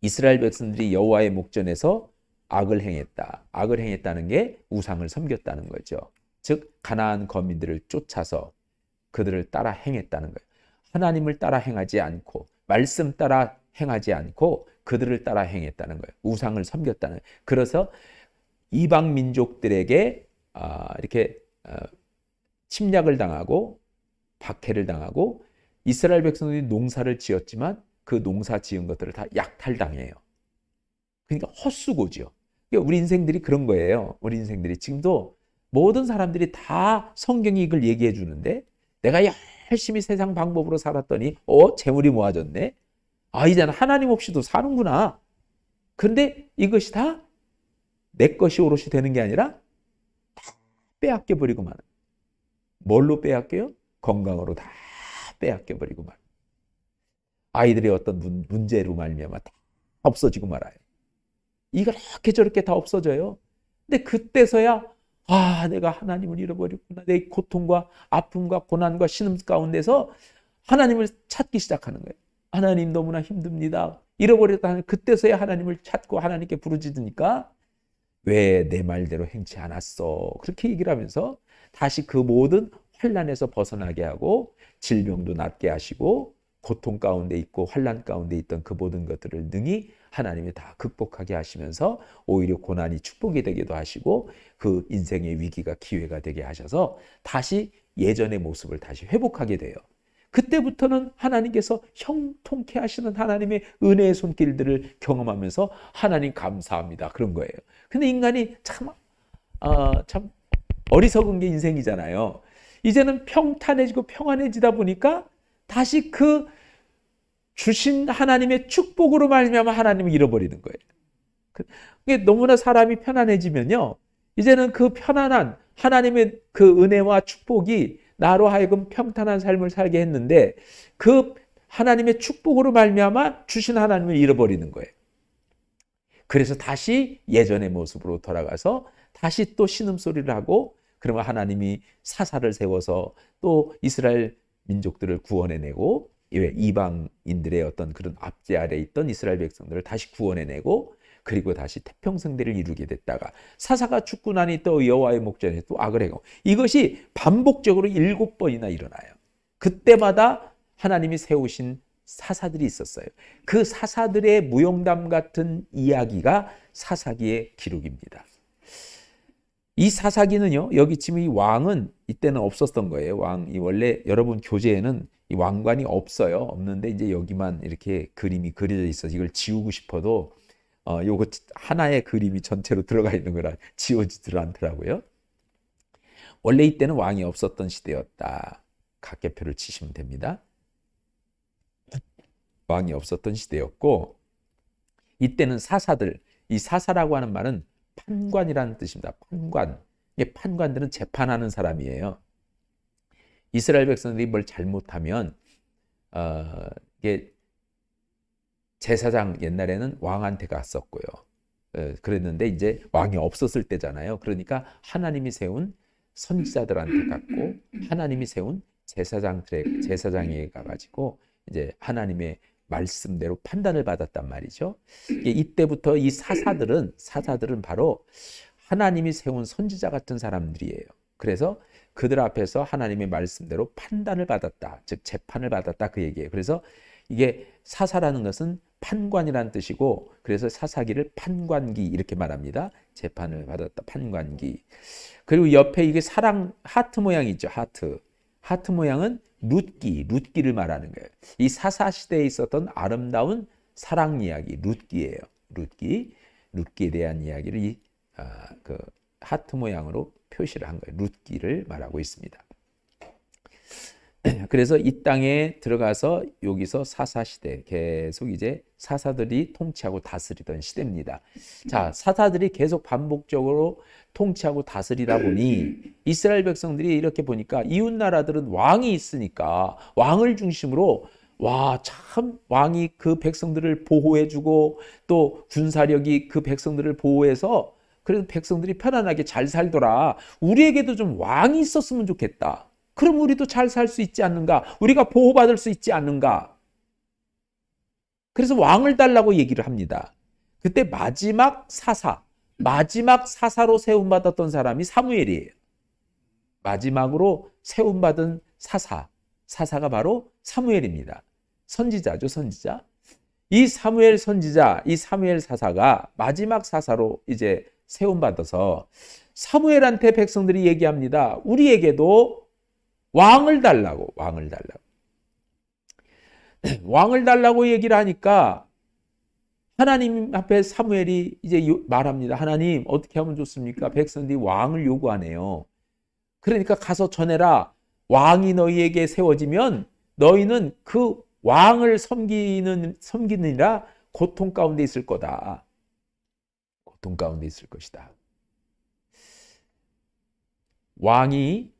이스라엘 백성들이 여호와의 목전에서 악을 행했다. 악을 행했다는 게 우상을 섬겼다는 거죠. 즉 가나안 거민들을 쫓아서 그들을 따라 행했다는 거예요. 하나님을 따라 행하지 않고 말씀 따라 행하지 않고 그들을 따라 행했다는 거예요. 우상을 섬겼다는 거예요. 그래서 이방 민족들에게 이렇게 침략을 당하고 박해를 당하고 이스라엘 백성들이 농사를 지었지만 그 농사 지은 것들을 다 약탈당해요. 그러니까 헛수고죠. 그러니까 우리 인생들이 그런 거예요. 우리 인생들이 지금도 모든 사람들이 다 성경이 이걸 얘기해 주는데 내가 열심히 세상 방법으로 살았더니 재물이 모아졌네. 이제는 하나님 없이도 사는구나. 그런데 이것이 다 내 것이 오롯이 되는 게 아니라 다 빼앗겨 버리고 만. 뭘로 빼앗겨요? 건강으로 다 빼앗겨 버리고 만. 아이들의 어떤 문제로 말미암아 다 없어지고 말아요. 이렇게 저렇게 다 없어져요. 근데 그때서야 내가 하나님을 잃어버렸구나. 내 고통과 아픔과 고난과 신음 가운데서 하나님을 찾기 시작하는 거예요. 하나님 너무나 힘듭니다. 잃어버렸다. 그때서야 하나님을 찾고 하나님께 부르짖으니까 왜 내 말대로 행치 않았어? 그렇게 얘기를 하면서 다시 그 모든 환난에서 벗어나게 하고 질병도 낫게 하시고 고통 가운데 있고 환난 가운데 있던 그 모든 것들을 능히 하나님이 다 극복하게 하시면서 오히려 고난이 축복이 되기도 하시고 그 인생의 위기가 기회가 되게 하셔서 다시 예전의 모습을 다시 회복하게 돼요. 그때부터는 하나님께서 형통케 하시는 하나님의 은혜의 손길들을 경험하면서 하나님 감사합니다. 그런 거예요. 근데 인간이 참 어리석은 게 인생이잖아요. 이제는 평탄해지고 평안해지다 보니까 다시 그 주신 하나님의 축복으로 말미암아 하나님을 잃어버리는 거예요. 그게 너무나 사람이 편안해지면요. 이제는 그 편안한 하나님의 그 은혜와 축복이 나로 하여금 평탄한 삶을 살게 했는데 그 하나님의 축복으로 말미암아 주신 하나님을 잃어버리는 거예요. 그래서 다시 예전의 모습으로 돌아가서 다시 또 신음소리를 하고 그러면 하나님이 사사를 세워서 또 이스라엘 민족들을 구원해내고 이방인들의 어떤 그런 압제 아래에 있던 이스라엘 백성들을 다시 구원해내고 그리고 다시 태평성대를 이루게 됐다가 사사가 죽고 나니 또 여호와의 목전에 또 악을 행하고 이것이 반복적으로 7번이나 일어나요. 그때마다 하나님이 세우신 사사들이 있었어요. 그 사사들의 무용담 같은 이야기가 사사기의 기록입니다. 이 사사기는요, 여기 지금 이 왕은 이때는 없었던 거예요. 왕이 원래 여러분 교재에는 이 왕관이 없어요. 없는데 이제 여기만 이렇게 그림이 그려져 있어서 이걸 지우고 싶어도 요거 하나의 그림이 전체로 들어가 있는 거라 지워지질 않더라고요. 원래 이때는 왕이 없었던 시대였다. 각계표를 치시면 됩니다. 왕이 없었던 시대였고 이때는 사사들, 이 사사라고 하는 말은 판관이라는 뜻입니다. 판관. 이게 판관들은 재판하는 사람이에요. 이스라엘 백성들이 뭘 잘못하면 이게 제사장 옛날에는 왕한테 갔었고요. 그랬는데 이제 왕이 없었을 때잖아요. 그러니까 하나님이 세운 선지자들한테 갔고 하나님이 세운 제사장에 가가지고 이제 하나님의 말씀대로 판단을 받았단 말이죠. 이때부터 이 사사들은 바로 하나님이 세운 선지자 같은 사람들이에요. 그래서 그들 앞에서 하나님의 말씀대로 판단을 받았다. 즉 재판을 받았다 그 얘기예요. 그래서 이게 사사라는 것은 판관이라는 뜻이고 그래서 사사기를 판관기 이렇게 말합니다. 재판을 받았다. 판관기. 그리고 옆에 이게 사랑 하트 모양이 있죠. 하트 모양은 룻기를 말하는 거예요. 이 사사 시대에 있었던 아름다운 사랑 이야기 룻기예요. 룻기에 대한 이야기를 그 하트 모양으로 표시를 한 거예요. 룻기를 말하고 있습니다. 그래서 이 땅에 들어가서 여기서 사사 시대 계속 이제 사사들이 통치하고 다스리던 시대입니다. 자, 사사들이 계속 반복적으로 통치하고 다스리다 보니 이스라엘 백성들이 이렇게 보니까 이웃 나라들은 왕이 있으니까 왕을 중심으로 참 왕이 그 백성들을 보호해주고 또 군사력이 그 백성들을 보호해서 그래도 백성들이 편안하게 잘 살더라. 우리에게도 좀 왕이 있었으면 좋겠다. 그럼 우리도 잘 살 수 있지 않는가? 우리가 보호받을 수 있지 않는가? 그래서 왕을 달라고 얘기를 합니다. 그때 마지막 사사로 세움받았던 사람이 사무엘이에요. 마지막으로 세움받은 사사가 바로 사무엘입니다. 선지자죠, 선지자. 이 사무엘 선지자, 이 사무엘 사사가 마지막 사사로 이제 세움받아서 사무엘한테 백성들이 얘기합니다. 우리에게도 왕을 달라고 얘기를 하니까 하나님 앞에 사무엘이 이제 말합니다. 하나님 어떻게 하면 좋습니까? 백성들이 왕을 요구하네요. 그러니까 가서 전해라. 왕이 너희에게 세워지면 너희는 그 왕을 섬기느라 고통 가운데 있을 거다. 고통 가운데 있을 것이다. 왕이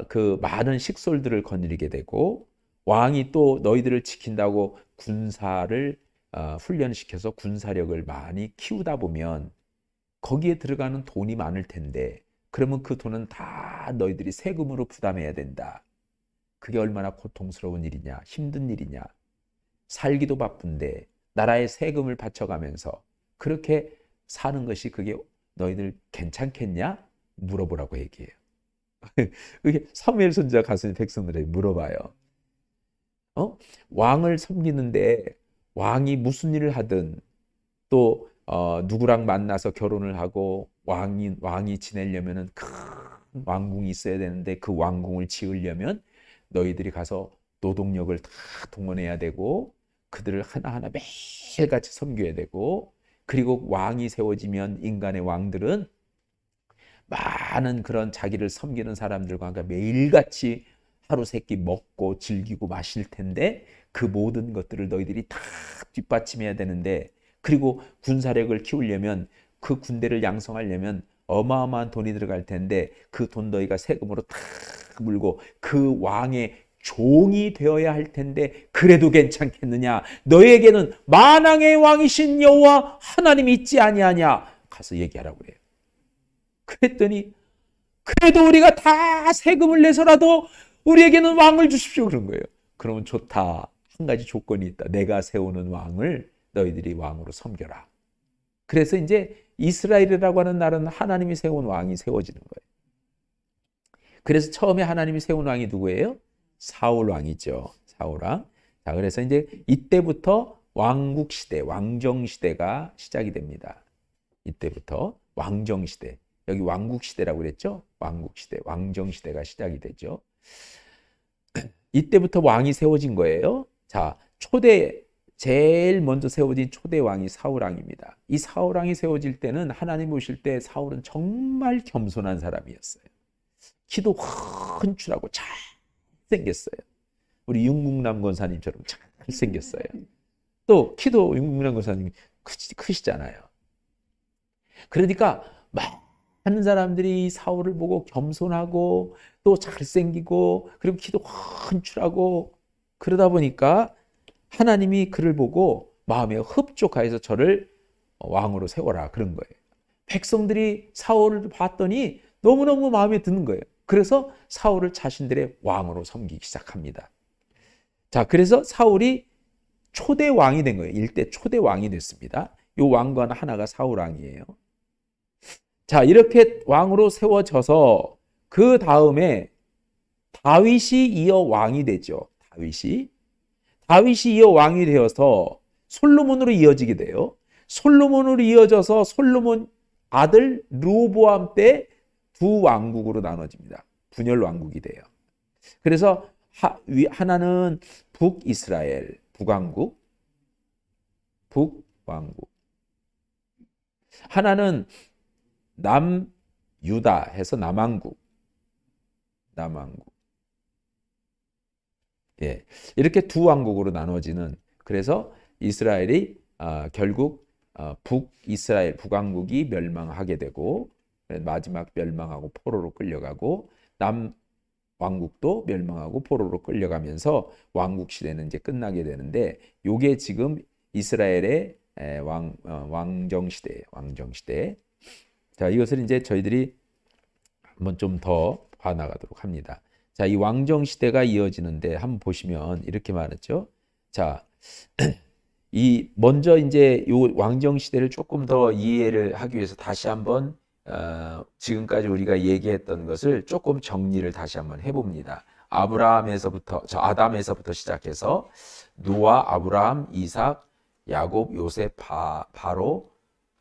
그 많은 식솔들을 거느리게 되고, 왕이 또 너희들을 지킨다고 군사를 훈련시켜서 군사력을 많이 키우다 보면 거기에 들어가는 돈이 많을 텐데, 그러면 그 돈은 다 너희들이 세금으로 부담해야 된다. 그게 얼마나 고통스러운 일이냐, 힘든 일이냐. 살기도 바쁜데 나라에 세금을 바쳐가면서 그렇게 사는 것이 그게 너희들 괜찮겠냐? 물어보라고 얘기해요. 그게 사무엘 선지자 가서 백성들에게 물어봐요. 왕을 섬기는데 왕이 무슨 일을 하든 또 누구랑 만나서 결혼을 하고 왕이 지내려면은 큰 왕궁이 있어야 되는데 그 왕궁을 지으려면 너희들이 가서 노동력을 다 동원해야 되고 그들을 하나하나 매일같이 섬겨야 되고, 그리고 왕이 세워지면 인간의 왕들은 많은 그런 자기를 섬기는 사람들과 매일같이 하루 세끼 먹고 즐기고 마실 텐데 그 모든 것들을 너희들이 다 뒷받침해야 되는데, 그리고 군사력을 키우려면 그 군대를 양성하려면 어마어마한 돈이 들어갈 텐데 그 돈 너희가 세금으로 다 물고 그 왕의 종이 되어야 할 텐데 그래도 괜찮겠느냐? 너에게는 만왕의 왕이신 여호와 하나님이 있지 아니하냐? 가서 얘기하라고 그래요. 그랬더니 그래도 우리가 다 세금을 내서라도 우리에게는 왕을 주십시오 그런 거예요. 그러면 좋다. 한 가지 조건이 있다. 내가 세우는 왕을 너희들이 왕으로 섬겨라. 그래서 이제 이스라엘이라고 하는 나라는 하나님이 세운 왕이 세워지는 거예요. 그래서 처음에 하나님이 세운 왕이 누구예요? 사울 왕이죠. 사울 왕. 자, 그래서 이제 이때부터 왕국 시대, 왕정 시대가 시작이 됩니다. 이때부터 왕정 시대. 여기 왕국 시대라고 그랬죠? 왕국 시대, 왕정 시대가 시작이 되죠. 이때부터 왕이 세워진 거예요. 자, 제일 먼저 세워진 초대 왕이 사울 왕입니다. 이 사울 왕이 세워질 때는 하나님 오실 때 사울은 정말 겸손한 사람이었어요. 키도 흔출하고 잘생겼어요. 우리 윤국남 권사님처럼 잘생겼어요. 또 키도 윤국남 권사님이 크시잖아요. 그러니까 많은 사람들이 사울을 보고 겸손하고 또 잘생기고 그리고 키도 흔출하고 그러다 보니까 하나님이 그를 보고 마음에 흡족하여서 저를 왕으로 세워라 그런 거예요. 백성들이 사울을 봤더니 너무너무 마음에 드는 거예요. 그래서 사울을 자신들의 왕으로 섬기기 시작합니다. 자, 그래서 사울이 초대 왕이 된 거예요. 일대 초대 왕이 됐습니다. 이 왕관 하나가 사울 왕이에요. 자, 이렇게 왕으로 세워져서 그 다음에 다윗이 이어 왕이 되죠. 다윗이 이어 왕이 되어서 솔로몬으로 이어지게 돼요. 솔로몬으로 이어져서 솔로몬 아들 르호보암 때 두 왕국으로 나눠집니다. 분열 왕국이 돼요. 그래서 하나는 북이스라엘, 북왕국. 하나는 남유다 해서 남왕국. 예, 이렇게 두 왕국으로 나눠지는, 그래서 이스라엘이 결국 북이스라엘, 북왕국이 멸망하게 되고 마지막 멸망하고 포로로 끌려가고 남왕국도 멸망하고 포로로 끌려가면서 왕국 시대는 이제 끝나게 되는데, 요게 지금 이스라엘의 왕정 시대예요. 자, 이것을 이제 저희들이 한번 좀 더 봐나가도록 합니다. 자, 이 왕정 시대가 이어지는데 한번 보시면 이렇게 말했죠. 자, 먼저 이제 요 왕정 시대를 조금 더 이해를 하기 위해서 다시 한번 지금까지 우리가 얘기했던 것을 조금 정리를 다시 한번 해봅니다. 아담에서부터 시작해서 노아, 아브라함, 이삭, 야곱, 요셉, 바로,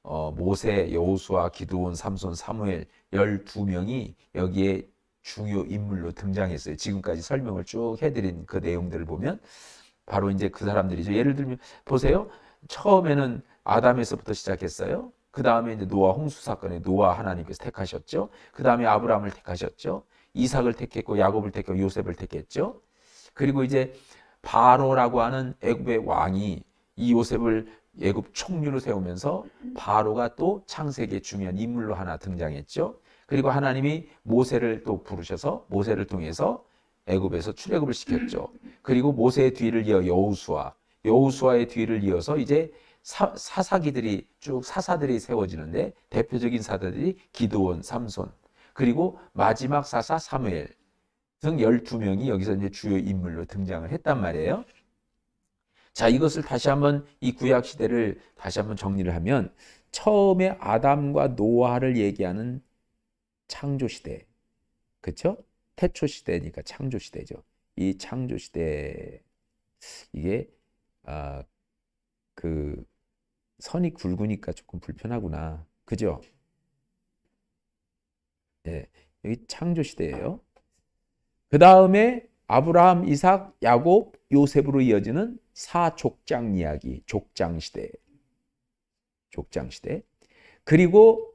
모세, 여호수아, 기드온, 삼손, 사무엘 12명이 여기에 중요 인물로 등장했어요. 지금까지 설명을 쭉 해드린 그 내용들을 보면 바로 이제 그 사람들이죠. 예를 들면 보세요. 처음에는 아담에서부터 시작했어요. 그 다음에 이제 노아 홍수 사건에 노아 하나님께서 택하셨죠. 그 다음에 아브라함을 택하셨죠. 이삭을 택했고 야곱을 택했고 요셉을 택했죠. 그리고 이제 바로라고 하는 애굽의 왕이 이 요셉을 애굽 총리로 세우면서 바로가 또 창세기의 중요한 인물로 하나 등장했죠. 그리고 하나님이 모세를 또 부르셔서 모세를 통해서 애굽에서 출애굽을 시켰죠. 그리고 모세의 뒤를 이어 여호수아의 뒤를 이어서 이제 사사기들이 쭉 사사들이 세워지는데 대표적인 사사들이 기드온, 삼손, 그리고 마지막 사사 사무엘 등 12명이 여기서 이제 주요 인물로 등장을 했단 말이에요. 자, 이것을 다시 한번 이 구약 시대를 다시 한번 정리를 하면 처음에 아담과 노아를 얘기하는 창조 시대. 그렇죠? 태초 시대니까 창조 시대죠. 이 창조 시대 이게 그 선이 굵으니까 조금 불편하구나. 그죠? 네, 여기 창조 시대예요. 그 다음에 아브라함, 이삭, 야곱, 요셉으로 이어지는 사족장 이야기, 족장시대. 족장시대. 그리고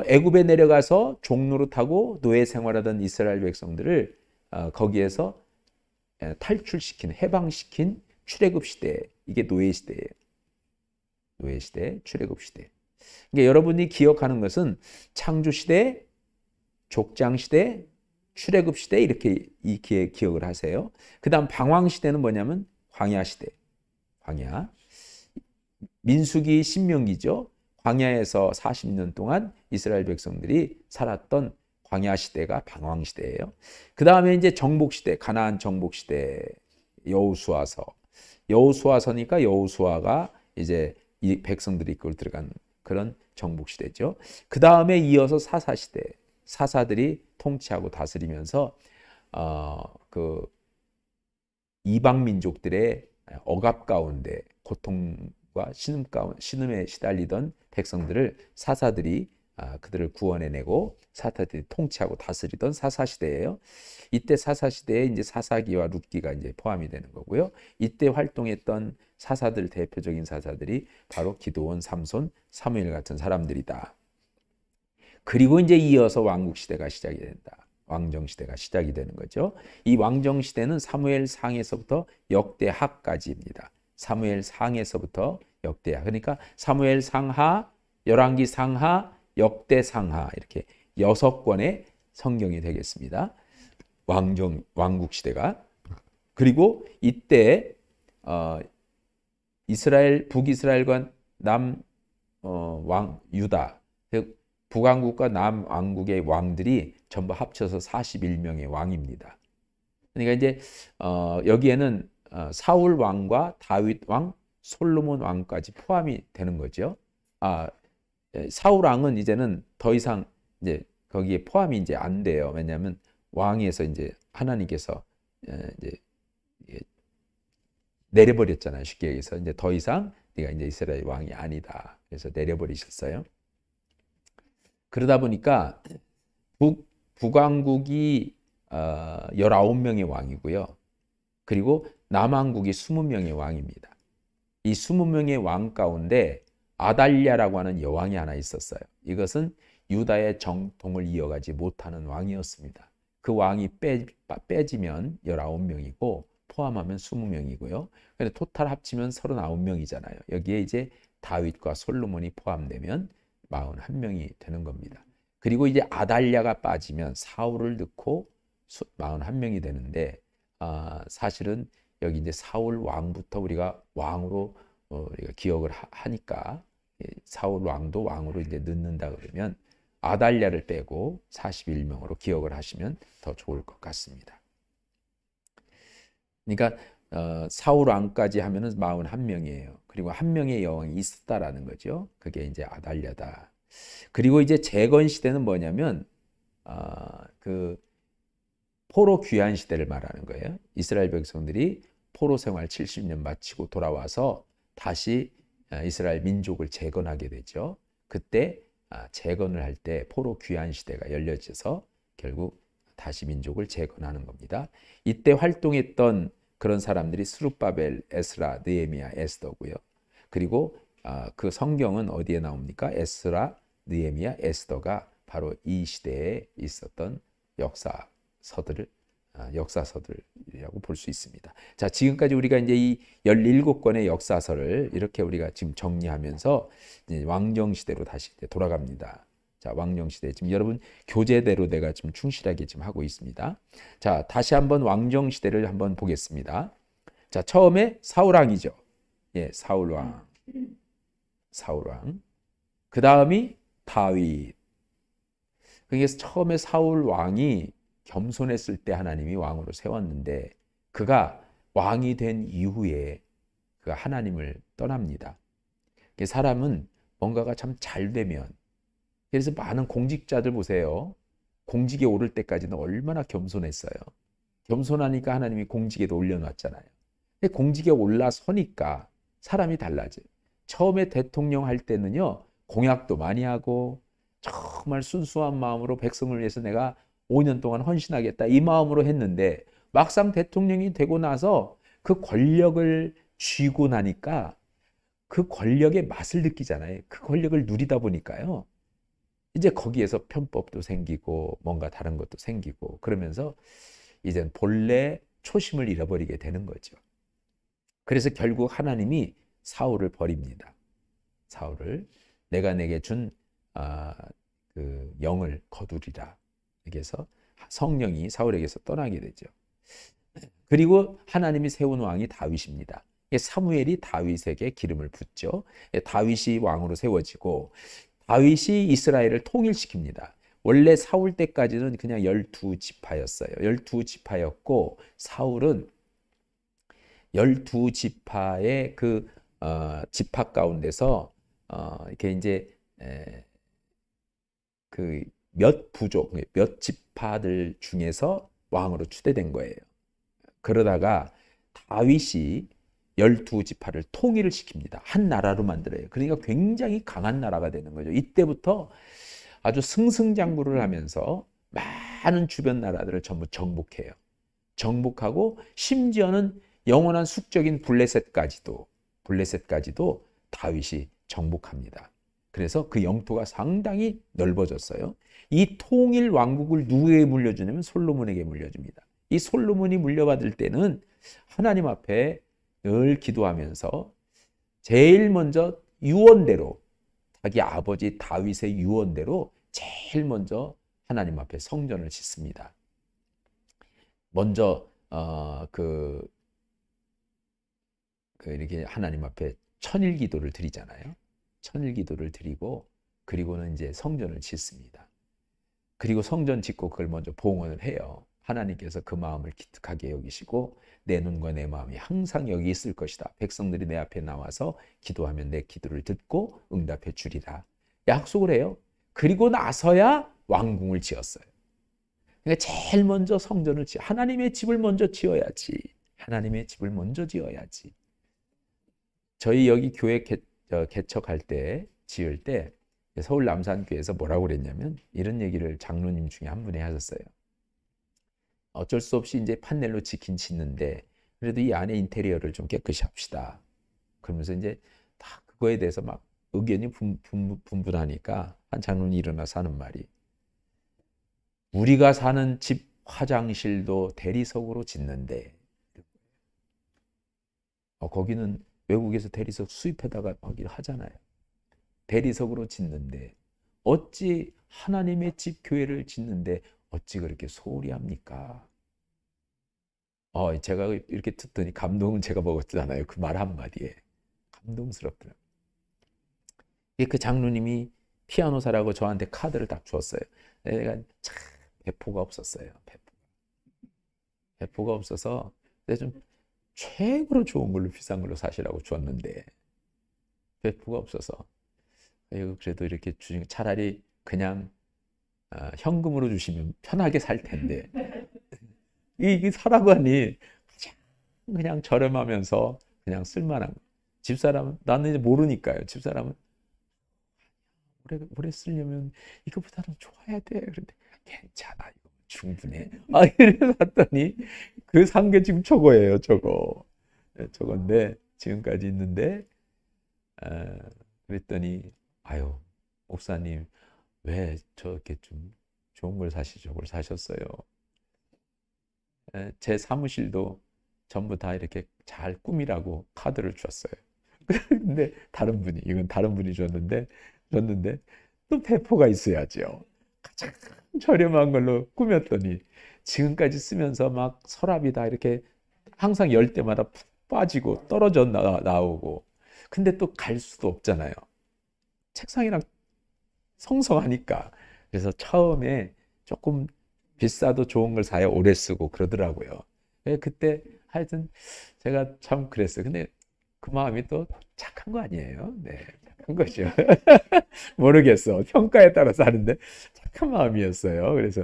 애굽에 내려가서 종로로 타고 노예 생활하던 이스라엘 백성들을 거기에서 탈출시킨, 해방시킨 출애굽 시대. 이게 노예 시대예요. 노예 시대, 출애굽 시대. 그러니까 여러분이 기억하는 것은 창조 시대, 족장 시대, 출애굽 시대 이렇게 기억을 하세요. 그다음 방황 시대는 뭐냐면 광야 시대. 광야. 민수기 신명기죠. 광야에서 40년 동안 이스라엘 백성들이 살았던 광야 시대가 방황 시대예요. 그다음에 이제 정복 시대, 가나안 정복 시대, 여호수아서. 여호수아서니까 여호수아가 이제 이 백성들이 이끌어 들어간 그런 정복 시대죠. 그다음에 이어서 사사 시대. 사사들이 통치하고 다스리면서 그 이방 민족들의 억압 가운데 고통과 신음에 시달리던 백성들을 사사들이 그들을 구원해내고 사사들이 통치하고 다스리던 사사 시대예요. 이때 사사 시대에 이제 사사기와 룻기가 이제 포함이 되는 거고요. 이때 활동했던 사사들 대표적인 사사들이 바로 기드온, 삼손, 사무엘 같은 사람들이다. 그리고 이제 이어서 왕국 시대가 시작이 된다. 왕정 시대가 시작이 되는 거죠. 이 왕정 시대는 사무엘 상에서부터 역대하까지입니다. 사무엘 상에서부터 역대하. 그러니까 사무엘 상하, 열왕기 상하, 역대 상하 이렇게 6권의 성경이 되겠습니다. 왕국 시대가. 그리고 이때 북이스라엘과 유다 북왕국과 남왕국의 왕들이 전부 합쳐서 41명의 왕입니다. 그러니까 이제 여기에는 사울 왕과 다윗 왕, 솔로몬 왕까지 포함이 되는 거죠. 사울 왕은 이제는 더 이상 이제 거기에 포함이 이제 안 돼요. 왜냐하면 왕에서 이제 하나님께서 이제 내려버렸잖아요. 쉽게 얘기해서 이제 더 이상 네가 이제 이스라엘 왕이 아니다. 그래서 내려버리셨어요. 그러다 보니까 북왕국이 19명의 왕이고요. 그리고 남왕국이 20명의 왕입니다. 이 20명의 왕 가운데 아달랴라고 하는 여왕이 하나 있었어요. 이것은 유다의 정통을 이어가지 못하는 왕이었습니다. 그 왕이 빼지면 19명이고 포함하면 20명이고요. 근데 토탈 합치면 39명이잖아요. 여기에 이제 다윗과 솔로몬이 포함되면 41명이 되는 겁니다. 그리고 이제 아달랴가 빠지면 사울을 넣고 41명이 되는데 사실은 여기 이제 사울 왕부터 우리가 왕으로 우리가 기억을 하니까 사울 왕도 왕으로 이제 넣는다 그러면 아달랴를 빼고 41명으로 기억을 하시면 더 좋을 것 같습니다. 그러니까 사울 왕까지 하면은 41명이에요. 그리고 한 명의 여왕이 있었다라는 거죠. 그게 이제 아달랴다. 그리고 이제 재건 시대는 뭐냐면 그 포로 귀환 시대를 말하는 거예요. 이스라엘 백성들이 포로 생활 70년 마치고 돌아와서 다시 이스라엘 민족을 재건하게 되죠. 그때 재건을 할 때 포로 귀환 시대가 열려져서 결국 다시 민족을 재건하는 겁니다. 이때 활동했던 그런 사람들이 스룹바벨, 에스라, 느헤미야, 에스더고요. 그리고 그 성경은 어디에 나옵니까? 에스라, 느헤미야, 에스더가 바로 이 시대에 있었던 역사서들이라고 볼 수 있습니다. 자, 지금까지 우리가 이제 이 17권의 역사서를 이렇게 우리가 지금 정리하면서 이제 왕정시대로 다시 이제 돌아갑니다. 자, 왕정시대. 지금 여러분 교재대로 내가 지금 충실하게 지금 하고 있습니다. 자, 다시 한번 왕정시대를 한번 보겠습니다. 자, 처음에 사울왕이죠. 예, 사울왕. 그 다음이 다윗. 그래서 처음에 사울 왕이 겸손했을 때 하나님이 왕으로 세웠는데 그가 왕이 된 이후에 그 하나님을 떠납니다. 사람은 뭔가가 참 잘 되면, 그래서 많은 공직자들 보세요. 공직에 오를 때까지는 얼마나 겸손했어요. 겸손하니까 하나님이 공직에도 올려놨잖아요. 근데 공직에 올라서니까 사람이 달라져요. 처음에 대통령 할 때는요, 공약도 많이 하고 정말 순수한 마음으로 백성을 위해서 내가 5년 동안 헌신하겠다 이 마음으로 했는데 막상 대통령이 되고 나서 그 권력을 쥐고 나니까 그 권력의 맛을 느끼잖아요. 그 권력을 누리다 보니까요, 이제 거기에서 편법도 생기고 뭔가 다른 것도 생기고 그러면서 이젠 본래 초심을 잃어버리게 되는 거죠. 그래서 결국 하나님이 사울을 버립니다. 사울을 내가 내게 준 그 영을 거두리라. 그래서 성령이 사울에게서 떠나게 되죠. 그리고 하나님이 세운 왕이 다윗입니다. 사무엘이 다윗에게 기름을 붓죠. 다윗이 왕으로 세워지고 다윗이 이스라엘을 통일시킵니다. 원래 사울 때까지는 그냥 12지파였어요. 12지파였고 사울은 12지파의 그 지파 가운데서 이렇게 이제 그 몇 부족, 몇 지파들 중에서 왕으로 추대된 거예요. 그러다가 다윗이 12지파를 통일을 시킵니다. 한 나라로 만들어요. 그러니까 굉장히 강한 나라가 되는 거죠. 이때부터 아주 승승장구를 하면서 많은 주변 나라들을 전부 정복해요. 정복하고 심지어는 영원한 숙적인 블레셋까지도 다윗이 정복합니다. 그래서 그 영토가 상당히 넓어졌어요. 이 통일 왕국을 누구에게 물려주냐면 솔로몬에게 물려줍니다. 이 솔로몬이 물려받을 때는 하나님 앞에 늘 기도하면서 제일 먼저 유언대로, 자기 아버지 다윗의 유언대로 제일 먼저 하나님 앞에 성전을 짓습니다. 먼저 이렇게 하나님 앞에 천일 기도를 드리잖아요. 천일 기도를 드리고 그리고는 이제 성전을 짓습니다. 그리고 성전 짓고 그걸 먼저 봉헌을 해요. 하나님께서 그 마음을 기특하게 여기시고 내 눈과 내 마음이 항상 여기 있을 것이다. 백성들이 내 앞에 나와서 기도하면 내 기도를 듣고 응답해 주리라. 약속을 해요. 그리고 나서야 왕궁을 지었어요. 그러니까 제일 먼저 성전을 하나님의 집을 먼저 지어야지. 하나님의 집을 먼저 지어야지. 저희 여기 교회 개척할 때, 지을 때 서울 남산교회에서 뭐라고 그랬냐면 이런 얘기를 장로님 중에 한 분이 하셨어요. 어쩔 수 없이 이제 판넬로 짓는데 그래도 이 안에 인테리어를 좀 깨끗이 합시다. 그러면서 이제 다 그거에 대해서 막 의견이 분분하니까 한 장로님이 일어나서 하는 말이, 우리가 사는 집 화장실도 대리석으로 짓는데 거기는 외국에서 대리석 수입해다가 막 하잖아요. 대리석으로 짓는데 어찌 하나님의 집 교회를 짓는데 어찌 그렇게 소홀히 합니까? 제가 이렇게 듣더니 감동은 제가 먹었잖아요. 그 말 한마디에. 감동스럽더라고요. 그 장로님이 피아노 사라고 저한테 카드를 딱 주었어요. 내가 참 배포가 없었어요. 배포가 없어서 내가 좀 최고로 좋은 걸로 비싼 걸로 사시라고 주었는데 배포가 없어서 그래도 이렇게 차라리 그냥 현금으로 주시면 편하게 살 텐데 이게 사라고 하니 그냥 저렴하면서 그냥 쓸만한 거. 집사람은 나는 이제 모르니까요. 집사람은 오래 쓰려면 이거보다는 좋아야 돼. 그런데 괜찮아, 이거 충분해. 이래서 봤더니 그 산 게 지금 저거예요. 저건데 지금까지 있는데 그랬더니 목사님 왜 저렇게 좀 좋은 걸 사시죠. 뭘 사셨어요. 제 사무실도 전부 다 이렇게 잘 꾸미라고 카드를 줬어요. 근데 이건 다른 분이 줬는데 또 배포가 있어야죠. 가장 저렴한 걸로 꾸몄더니 지금까지 쓰면서 막 서랍이 다 이렇게 항상 열 때마다 푹 빠지고 떨어져 나오고. 근데 또 갈 수도 없잖아요. 책상이랑 성성하니까. 그래서 처음에 조금 비싸도 좋은 걸 사야 오래 쓰고 그러더라고요. 그때 하여튼 제가 참 그랬어요. 근데 그 마음이 또 착한 거 아니에요? 네, 착한 거죠. 모르겠어. 평가에 따라서 하는데 착한 마음이었어요. 그래서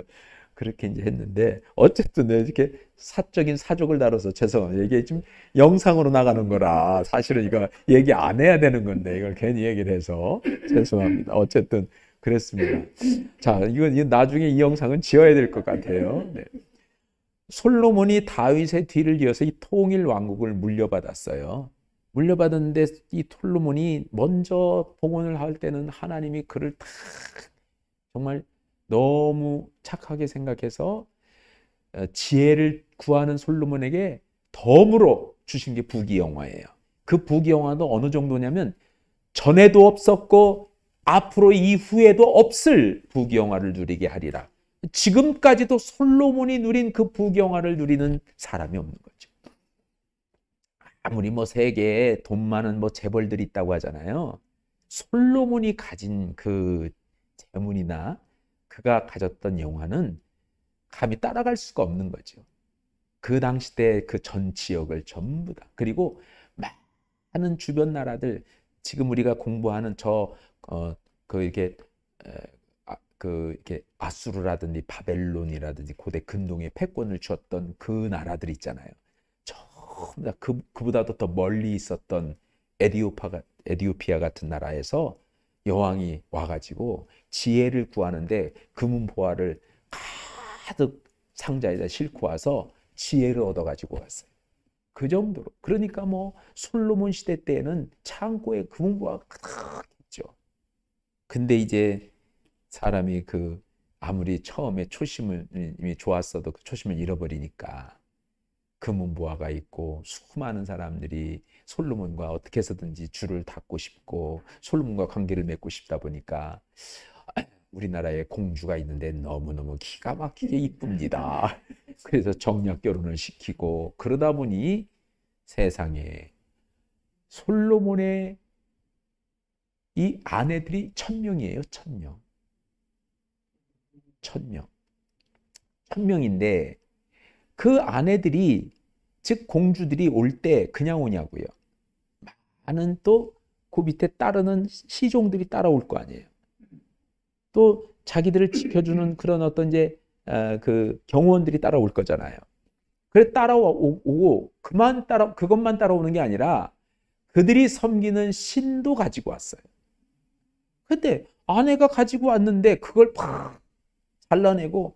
그렇게 이제 했는데 어쨌든 이렇게 사적인 사족을 다뤄서 죄송합니다. 이게 지금 영상으로 나가는 거라 사실은 이거 얘기 안 해야 되는 건데 이걸 괜히 얘기를 해서 죄송합니다. 어쨌든 그랬습니다. 자, 이건 나중에 이 영상은 지어야 될 것 같아요. 네. 솔로몬이 다윗의 뒤를 이어서 이 통일 왕국을 물려받았어요. 물려받았는데 이 솔로몬이 먼저 봉헌을 할 때는 하나님이 그를 딱 정말 너무 착하게 생각해서 지혜를 구하는 솔로몬에게 덤으로 주신 게 부귀영화예요. 그 부귀영화도 어느 정도냐면 전에도 없었고 앞으로 이후에도 없을 부귀영화를 누리게 하리라. 지금까지도 솔로몬이 누린 그 부귀영화를 누리는 사람이 없는 거죠. 아무리 뭐 세계에 돈 많은 뭐 재벌들이 있다고 하잖아요. 솔로몬이 가진 그 재물이나 그가 가졌던 영화는 감히 따라갈 수가 없는 거죠. 그 당시 때 그 전 지역을 전부 다. 그리고 많은 주변 나라들, 지금 우리가 공부하는 이렇게 아수르라든지 바벨론이라든지 고대 근동에 패권을 쥐었던 그 나라들 있잖아요. 전부 다 그보다도 더 멀리 있었던 에디오피아 같은 나라에서 여왕이 와가지고 지혜를 구하는데 금은보화를 가득 상자에다 싣고 와서 지혜를 얻어가지고 왔어요. 그 정도로. 그러니까 뭐 솔로몬 시대 때에는 창고에 금은보화가 가득했죠. 근데 이제 사람이 아무리 처음에 초심이 좋았어도 그 초심을 잃어버리니까 금은보화가 있고 수많은 사람들이 솔로몬과 어떻게 해서든지 줄을 닫고 싶고 솔로몬과 관계를 맺고 싶다 보니까 우리나라에 공주가 있는데 너무너무 기가 막히게 이쁩니다. 그래서 정략 결혼을 시키고 그러다 보니 세상에 솔로몬의 이 아내들이 1000명이에요. 1000명. 1000명. 1000명인데 그 아내들이, 즉 공주들이 올 때 그냥 오냐고요. 많은 또 그 밑에 따르는 시종들이 따라올 거 아니에요. 또 자기들을 지켜주는 그런 어떤 이제 그 경호원들이 따라올 거잖아요. 그래 따라오고 그것만 따라오는 게 아니라 그들이 섬기는 신도 가지고 왔어요. 근데 아내가 가지고 왔는데 그걸 팍 잘라내고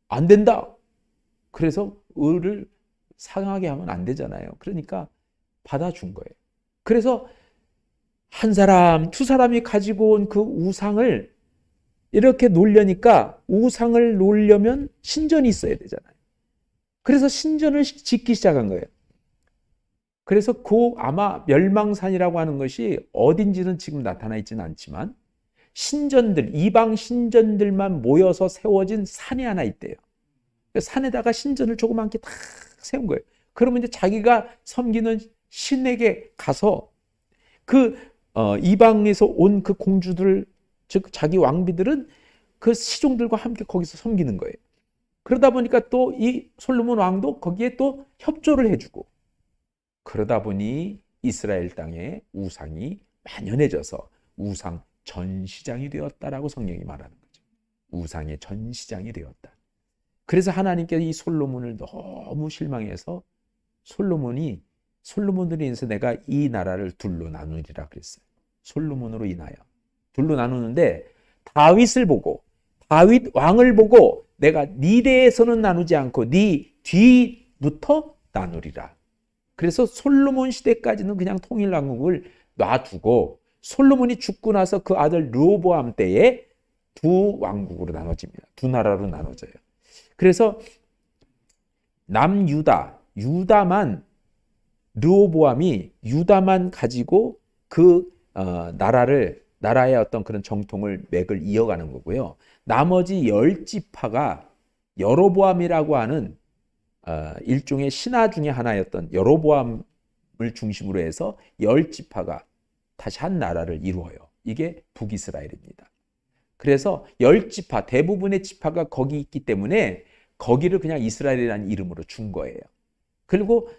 안 된다. 그래서 을을 상하게 하면 안 되잖아요. 그러니까 받아준 거예요. 그래서 한 사람, 두 사람이 가지고 온 그 우상을 이렇게 놓으려니까 우상을 놓으려면 신전이 있어야 되잖아요. 그래서 신전을 짓기 시작한 거예요. 그래서 아마 멸망산이라고 하는 것이 어딘지는 지금 나타나 있지는 않지만 신전들, 이방 신전들만 모여서 세워진 산이 하나 있대요. 산에다가 신전을 조그맣게 탁 세운 거예요. 그러면 이제 자기가 섬기는 신에게 가서 이방에서 온 그 공주들, 즉 자기 왕비들은 그 시종들과 함께 거기서 섬기는 거예요. 그러다 보니까 또 이 솔로몬 왕도 거기에 또 협조를 해주고, 그러다 보니 이스라엘 땅에 우상이 만연해져서 우상 전시장이 되었다라고 성경이 말하는 거죠. 우상의 전시장이 되었다. 그래서 하나님께서 이 솔로몬을 너무 실망해서 솔로몬으로 인해서 내가 이 나라를 둘로 나누리라 그랬어요. 솔로몬으로 인하여 둘로 나누는데 다윗 왕을 보고 내가 네 대에서는 나누지 않고 네 뒤부터 나누리라. 그래서 솔로몬 시대까지는 그냥 통일왕국을 놔두고 솔로몬이 죽고 나서 그 아들 르호보암 때에 두 왕국으로 나눠집니다. 두 나라로 나눠져요. 그래서 남유다, 르호보암이 유다만 가지고 그 나라의 어떤 그런 정통을 맥을 이어가는 거고요. 나머지 10지파가 여로보암이라고 하는 일종의 신하 중에 하나였던 여로보암을 중심으로 해서 10지파가 다시 한 나라를 이루어요. 이게 북이스라엘입니다. 그래서 10지파, 대부분의 지파가 거기 있기 때문에 거기를 그냥 이스라엘이라는 이름으로 준 거예요. 그리고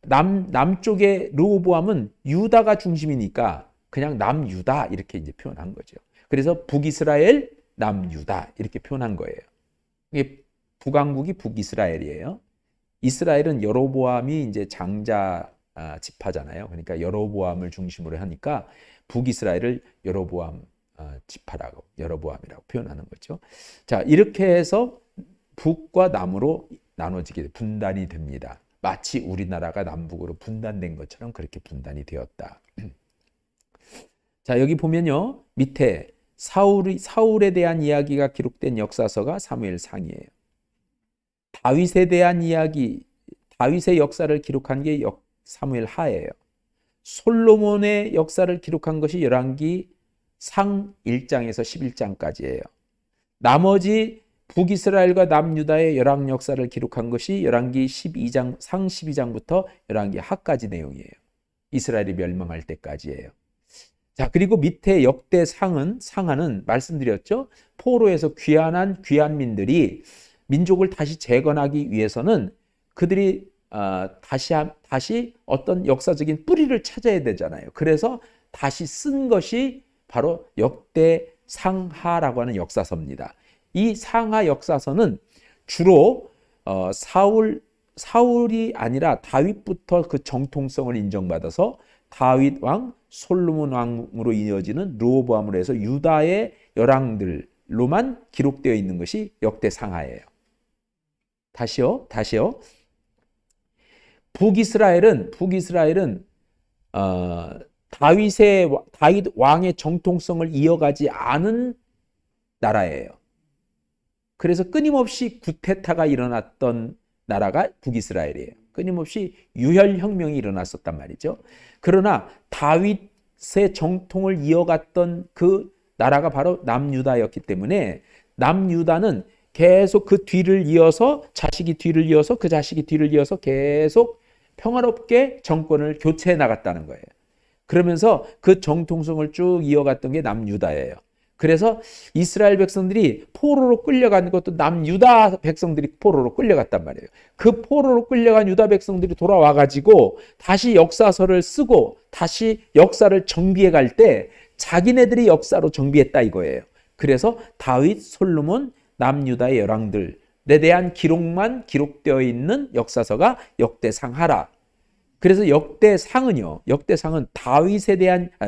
남쪽의 르호보암은 유다가 중심이니까 그냥 남유다 이렇게 이제 표현한 거죠. 그래서 북이스라엘, 남유다 이렇게 표현한 거예요. 이게 북왕국이 북이스라엘이에요. 이스라엘은 여로보암이 이제 장자 지파잖아요. 그러니까 여로보암을 중심으로 하니까 북이스라엘을 여로보암 여로보암이라고 표현하는 거죠. 자, 이렇게 해서 북과 남으로 나눠지게 분단이 됩니다. 마치 우리나라가 남북으로 분단된 것처럼 그렇게 분단이 되었다. 자, 여기 보면요. 밑에 사울에 대한 이야기가 기록된 역사서가 사무엘상이에요. 다윗에 대한 이야기, 다윗의 역사를 기록한 게 사무엘하예요. 솔로몬의 역사를 기록한 것이 열왕기 상 1장에서 11장까지예요. 나머지 북이스라엘과 남유다의 열왕 역사를 기록한 것이 열왕기 12장, 상 12장부터 열왕기 하까지 내용이에요. 이스라엘이 멸망할 때까지예요. 자, 그리고 밑에 역대 상하는 말씀드렸죠. 포로에서 귀환한 귀환민들이 민족을 다시 재건하기 위해서는 그들이 다시 어떤 역사적인 뿌리를 찾아야 되잖아요. 그래서 다시 쓴 것이 바로 역대 상하라고 하는 역사서입니다. 이 상하 역사서는 주로 사울이 아니라 다윗부터 그 정통성을 인정받아서 다윗 왕, 솔로몬 왕으로 이어지는 르호보암으로 해서 유다의 열왕들로만 기록되어 있는 것이 역대 상하예요. 다시요. 북이스라엘은 다윗 왕의 정통성을 이어가지 않은 나라예요. 그래서 끊임없이 구테타가 일어났던 나라가 북이스라엘이에요. 끊임없이 유혈혁명이 일어났었단 말이죠. 그러나 다윗의 정통을 이어갔던 그 나라가 바로 남유다였기 때문에 남유다는 계속 그 뒤를 이어서 자식이 뒤를 이어서 그 자식이 뒤를 이어서 계속 평화롭게 정권을 교체해 나갔다는 거예요. 그러면서 그 정통성을 쭉 이어갔던 게 남유다예요. 그래서 이스라엘 백성들이 포로로 끌려간 것도 남유다 백성들이 포로로 끌려갔단 말이에요. 그 포로로 끌려간 유다 백성들이 돌아와가지고 다시 역사서를 쓰고 다시 역사를 정비해 갈 때 자기네들이 역사로 정비했다 이거예요. 그래서 다윗, 솔로몬, 남유다의 열왕들에 대한 기록만 기록되어 있는 역사서가 역대상하라. 그래서 역대상은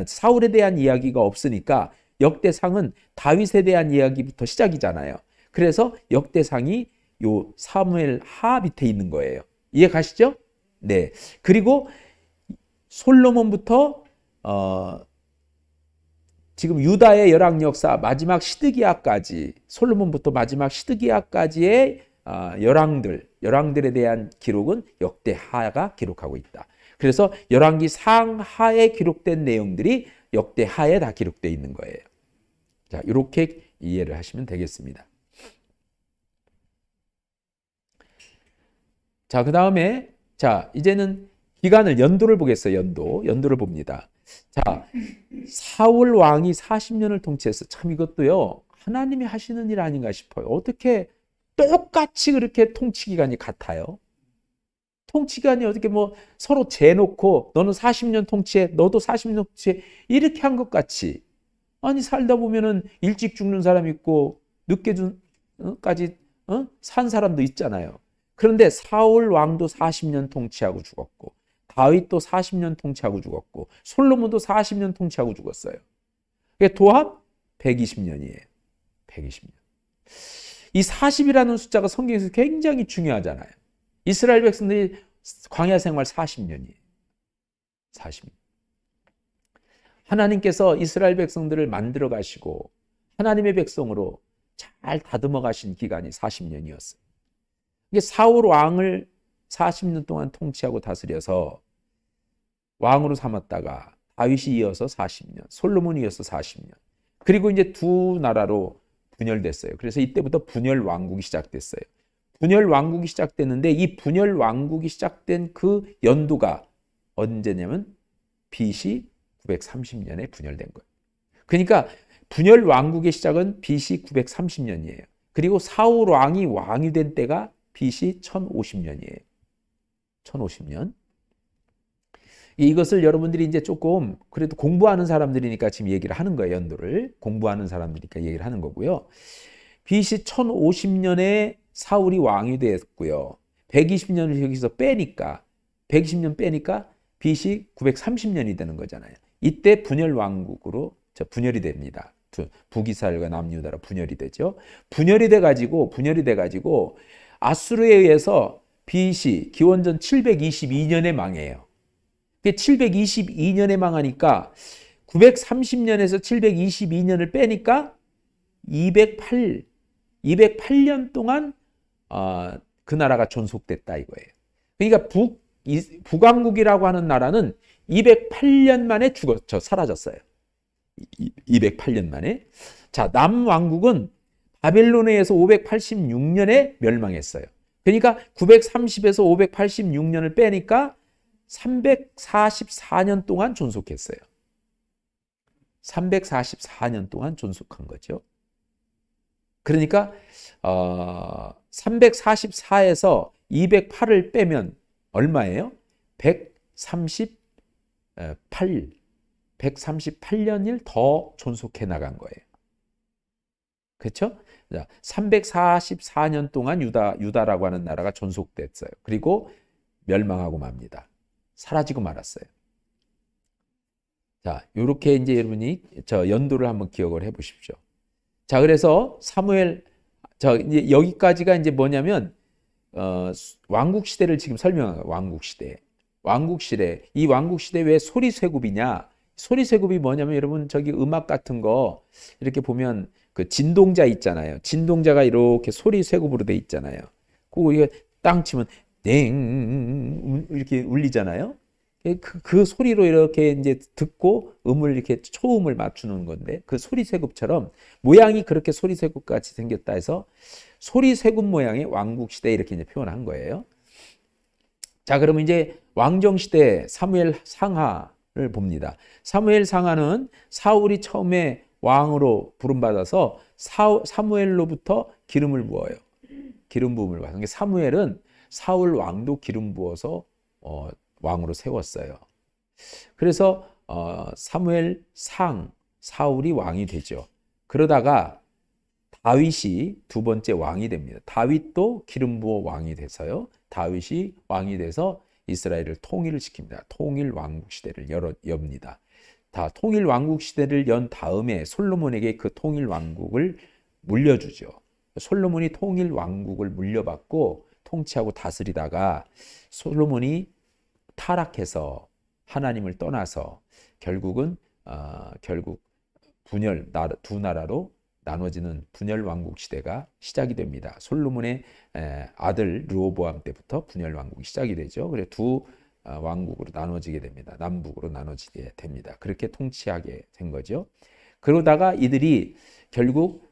사울에 대한 이야기가 없으니까 역대상은 다윗에 대한 이야기부터 시작이잖아요. 그래서 역대상이 요 사무엘하 밑에 있는 거예요. 이해 가시죠? 네. 그리고 솔로몬부터 지금 유다의 열왕 역사 마지막 시드기야까지, 솔로몬부터 마지막 시드기야까지의 열왕들에 대한 기록은 역대하가 기록하고 있다. 그래서 열왕기 상하에 기록된 내용들이 역대하에 다 기록되어 있는 거예요. 자, 이렇게 이해를 하시면 되겠습니다. 자, 그 다음에 이제는 연도를 보겠어요. 연도를 봅니다. 자, 사울 왕이 40년을 통치했어. 참 이것도요, 하나님이 하시는 일 아닌가 싶어요. 어떻게 똑같이 그렇게 통치 기간이 같아요? 통치 기간이 어떻게 뭐 서로 재놓고 너는 40년 통치해, 너도 40년 통치해 이렇게 한 것 같이. 아니 살다 보면은 일찍 죽는 사람 있고 늦게 까지 산 사람도 있잖아요. 그런데 사울 왕도 40년 통치하고 죽었고 다윗도 40년 통치하고 죽었고 솔로몬도 40년 통치하고 죽었어요. 도합 120년이에요. 120년. 이 40이라는 숫자가 성경에서 굉장히 중요하잖아요. 이스라엘 백성들이 광야 생활 40년이에요. 40년. 하나님께서 이스라엘 백성들을 만들어 가시고 하나님의 백성으로 잘 다듬어 가신 기간이 40년이었어요. 이게 사울 왕을 40년 동안 통치하고 다스려서 왕으로 삼았다가 다윗이 이어서 40년, 솔로몬이 이어서 40년. 그리고 이제 두 나라로 분열됐어요. 그래서 이때부터 분열 왕국이 시작됐어요. 분열 왕국이 시작됐는데 이 분열 왕국이 시작된 그 연도가 언제냐면 BC 930년에 분열된 거예요. 그러니까 분열 왕국의 시작은 BC 930년이에요. 그리고 사울 왕이 된 때가 BC 1050년이에요. 1050년. 이것을 여러분들이 이제 조금 그래도 공부하는 사람들이니까 지금 얘기를 하는 거예요. 연도를. 공부하는 사람들이니까 얘기를 하는 거고요. BC 1050년에 사울이 왕이 됐고요. 120년을 여기서 빼니까 120년 빼니까 BC 930년이 되는 거잖아요. 이때 분열 왕국으로 분열이 됩니다. 북이스라엘과 남유다로 분열이 되죠. 분열이 돼 가지고 아수르에 의해서 BC 기원전 722년에 망해요. 722년에 망하니까 930년에서 722년을 빼니까 208년 동안 그 나라가 존속됐다 이거예요. 그러니까 북왕국이라고 하는 나라는 208년 만에 사라졌어요. 208년 만에. 자, 남왕국은 바벨론에 의해서 586년에 멸망했어요. 그러니까 930에서 586년을 빼니까 344년 동안 존속했어요. 344년 동안 존속한 거죠. 그러니까 344에서 208을 빼면 얼마예요? 138년을 더 존속해 나간 거예요. 그렇죠? 344년 동안 유다라고 하는 나라가 존속됐어요. 그리고 멸망하고 맙니다. 사라지고 말았어요. 자, 요렇게 이제 여러분이 저 연도를 한번 기억을 해 보십시오. 자, 그래서 사무엘, 이제 여기까지가 이제 뭐냐면, 왕국 시대를 지금 설명한 거예요. 왕국 시대. 이 왕국 시대 왜 소리쇠굽이냐? 소리쇠굽이 뭐냐면 여러분 저기 음악 같은 거 이렇게 보면 그 진동자 있잖아요. 진동자가 이렇게 소리쇠굽으로 돼 있잖아요. 그거 이게 땅 치면 땡 이렇게 울리잖아요. 그 소리로 이렇게 이제 듣고 음을 이렇게 초음을 맞추는 건데 그 소리쇠굽처럼 모양이 그렇게 소리쇠굽 같이 생겼다 해서 소리쇠굽 모양의 왕국 시대 이렇게 이제 표현한 거예요. 자, 그러면 이제 왕정 시대 사무엘 상하를 봅니다. 사무엘 상하는 사울이 처음에 왕으로 부름받아서 사무엘로부터 기름을 부어요. 기름 부음을 받은 게 사무엘은 사울 왕도 기름 부어서 왕으로 세웠어요. 그래서 사무엘 사울이 왕이 되죠. 그러다가 다윗이 두 번째 왕이 됩니다. 다윗도 기름 부어 왕이 돼서요. 다윗이 왕이 돼서 이스라엘을 통일을 시킵니다. 통일 왕국 시대를 엽니다. 통일 왕국 시대를 연 다음에 솔로몬에게 그 통일 왕국을 물려주죠. 솔로몬이 통일 왕국을 물려받고 통치하고 다스리다가 솔로몬이 타락해서 하나님을 떠나서 결국 두 나라로 나눠지는 분열 왕국 시대가 시작이 됩니다. 솔로몬의 아들 르호보암 때부터 분열 왕국이 시작이 되죠. 그래서 두 왕국으로 나눠지게 됩니다. 남북으로 나눠지게 됩니다. 그렇게 통치하게 된 거죠. 그러다가 이들이 결국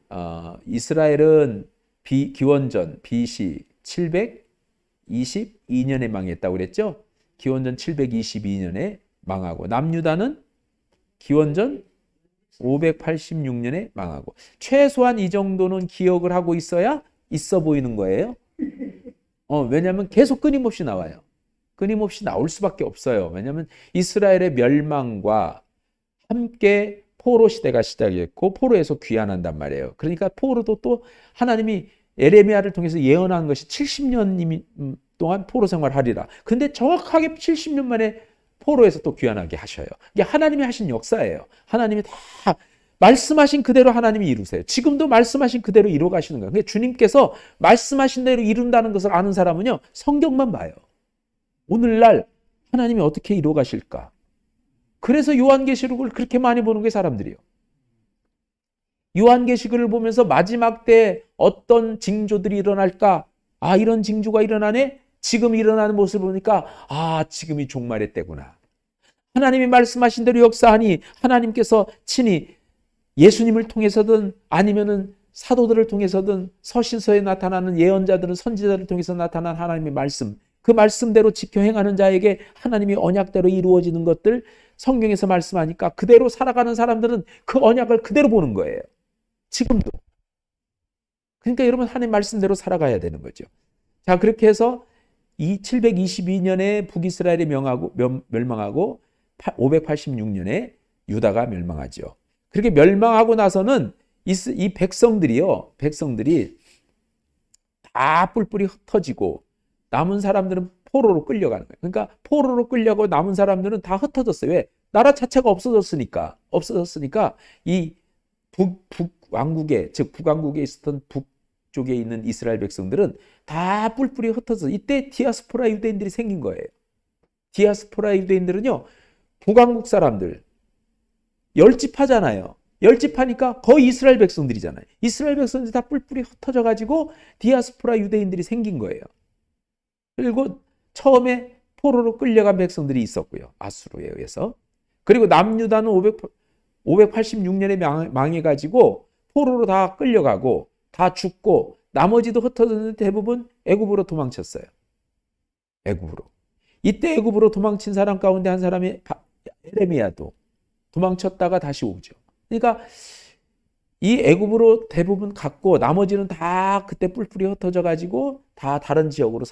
이스라엘은 기원전 BC 722년에 망했다고 그랬죠. 기원전 722년에 망하고 남유다는 기원전 586년에 망하고 최소한 이 정도는 기억을 하고 있어야 있어 보이는 거예요. 왜냐하면 계속 끊임없이 나와요. 끊임없이 나올 수밖에 없어요. 왜냐하면 이스라엘의 멸망과 함께 포로 시대가 시작했고 포로에서 귀환한단 말이에요. 그러니까 포로도 또 하나님이 에레미야를 통해서 예언한 것이 70년 동안 포로 생활하리라. 근데 정확하게 70년 만에 포로에서 또 귀환하게 하셔요. 이게 하나님이 하신 역사예요. 하나님이 다 말씀하신 그대로 하나님이 이루세요. 지금도 말씀하신 그대로 이루어 가시는 거예요. 그러니까 주님께서 말씀하신 대로 이룬다는 것을 아는 사람은요, 성경만 봐요. 오늘날 하나님이 어떻게 이루어 가실까? 그래서 요한계시록을 그렇게 많이 보는 게 사람들이요. 요한계시글을 보면서 마지막 때 어떤 징조들이 일어날까? 아, 이런 징조가 일어나네? 지금 일어나는 모습을 보니까 아, 지금이 종말의 때구나. 하나님이 말씀하신 대로 역사하니 하나님께서 친히 예수님을 통해서든 아니면은 사도들을 통해서든 서신서에 나타나는 예언자들은 선지자들을 통해서 나타난 하나님의 말씀, 그 말씀대로 지켜 행하는 자에게 하나님이 언약대로 이루어지는 것들 성경에서 말씀하니까 그대로 살아가는 사람들은 그 언약을 그대로 보는 거예요. 지금도. 그러니까 여러분 하나님 말씀대로 살아가야 되는 거죠. 자, 그렇게 해서 이 722년에 북이스라엘이 멸망하고 586년에 유다가 멸망하죠. 그렇게 멸망하고 나서는 이 백성들이 다 뿔뿔이 흩어지고 남은 사람들은 포로로 끌려가는 거예요. 그러니까 포로로 끌려고 남은 사람들은 다 흩어졌어요. 왜? 나라 자체가 없어졌으니까 이 북왕국에, 즉 북왕국에 있었던 북쪽에 있는 이스라엘 백성들은 다 뿔뿔이 흩어져. 이때 디아스포라 유대인들이 생긴 거예요. 디아스포라 유대인들은요, 북왕국 사람들 열집하잖아요. 열집하니까 거의 이스라엘 백성들이잖아요. 이스라엘 백성들이 다 뿔뿔이 흩어져 가지고 디아스포라 유대인들이 생긴 거예요. 그리고 처음에 포로로 끌려간 백성들이 있었고요. 아수르에 의해서. 그리고 남유다는 586년에 망해가지고 포로로 다 끌려가고 다 죽고 나머지도 흩어졌는데 대부분 애굽으로 도망쳤어요. 애굽으로. 이때 애굽으로 도망친 사람 가운데 한 사람이 에레미야도 도망쳤다가 다시 오죠. 그러니까 이 애굽으로 대부분 갔고 나머지는 다 그때 뿔뿔이 흩어져 가지고 다 다른 지역으로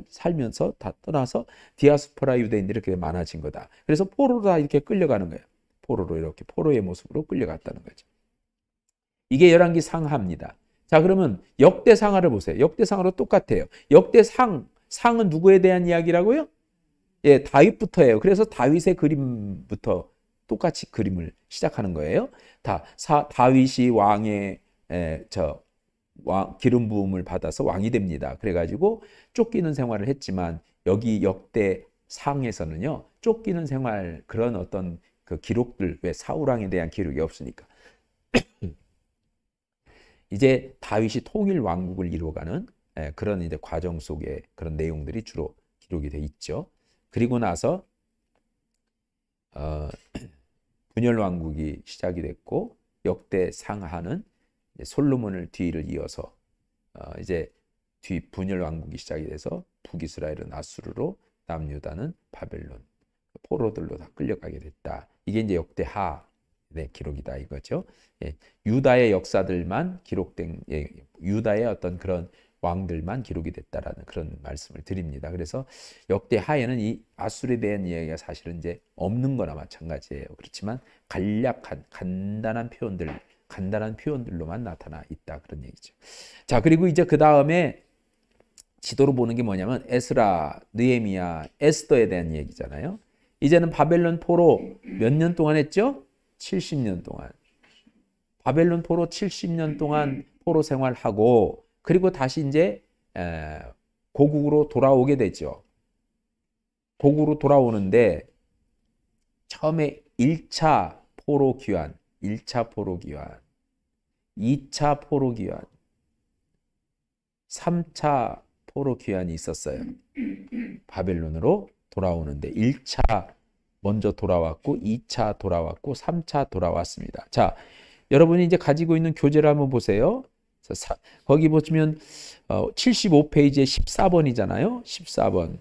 살면서 다 떠나서 디아스포라 유대인들이 이렇게 많아진 거다. 그래서 포로로 다 이렇게 끌려가는 거예요. 포로로 이렇게 포로의 모습으로 끌려갔다는 거죠. 이게 열왕기 상하입니다. 자, 그러면 역대상하를 보세요. 역대상하로 똑같아요. 상은 누구에 대한 이야기라고요? 예, 다윗부터예요. 그래서 다윗의 그림부터 똑같이 그림을 시작하는 거예요. 다윗이 왕의 기름 부음을 받아서 왕이 됩니다. 그래가지고 쫓기는 생활을 했지만 여기 역대상에서는요, 쫓기는 생활 그런 어떤 그 기록들, 왜 사울왕에 대한 기록이 없으니까 이제 다윗이 통일 왕국을 이루어가는 그런 이제 과정 속에 그런 내용들이 주로 기록이 돼 있죠. 그리고 나서 분열 왕국이 시작이 됐고 역대 상하는 솔로몬을 뒤를 이어서 이제 분열 왕국이 시작이 돼서 북이스라엘은 아수르로, 남유다는 바벨론, 포로들로 다 끌려가게 됐다. 이게 이제 역대하 기록이다 이거죠. 예, 유다의 역사들만 기록된, 유다의 어떤 그런 왕들만 기록이 됐다라는 그런 말씀을 드립니다. 그래서 역대하에는 이 아수르에 대한 이야기가 사실은 이제 없는 거나 마찬가지예요. 그렇지만 간략한 간단한 표현들로만 나타나 있다 그런 얘기죠. 자, 그리고 이제 그 다음에 지도로 보는 게 뭐냐면 에스라, 느헤미야, 에스더에 대한 얘기잖아요. 이제는 바벨론 포로 몇 년 동안 했죠? 70년 동안. 바벨론 포로 70년 동안 포로 생활하고 그리고 다시 이제 고국으로 돌아오게 되죠. 고국으로 돌아오는데 처음에 1차 포로 귀환, 1차 포로 귀환, 2차 포로 귀환, 3차 포로 귀환이 있었어요. 바벨론으로 돌아오는데 1차 먼저 돌아왔고 2차 돌아왔고 3차 돌아왔습니다. 자, 여러분이 이제 가지고 있는 교재를 한번 보세요. 거기 보시면 75페이지에 14번이잖아요. 14번.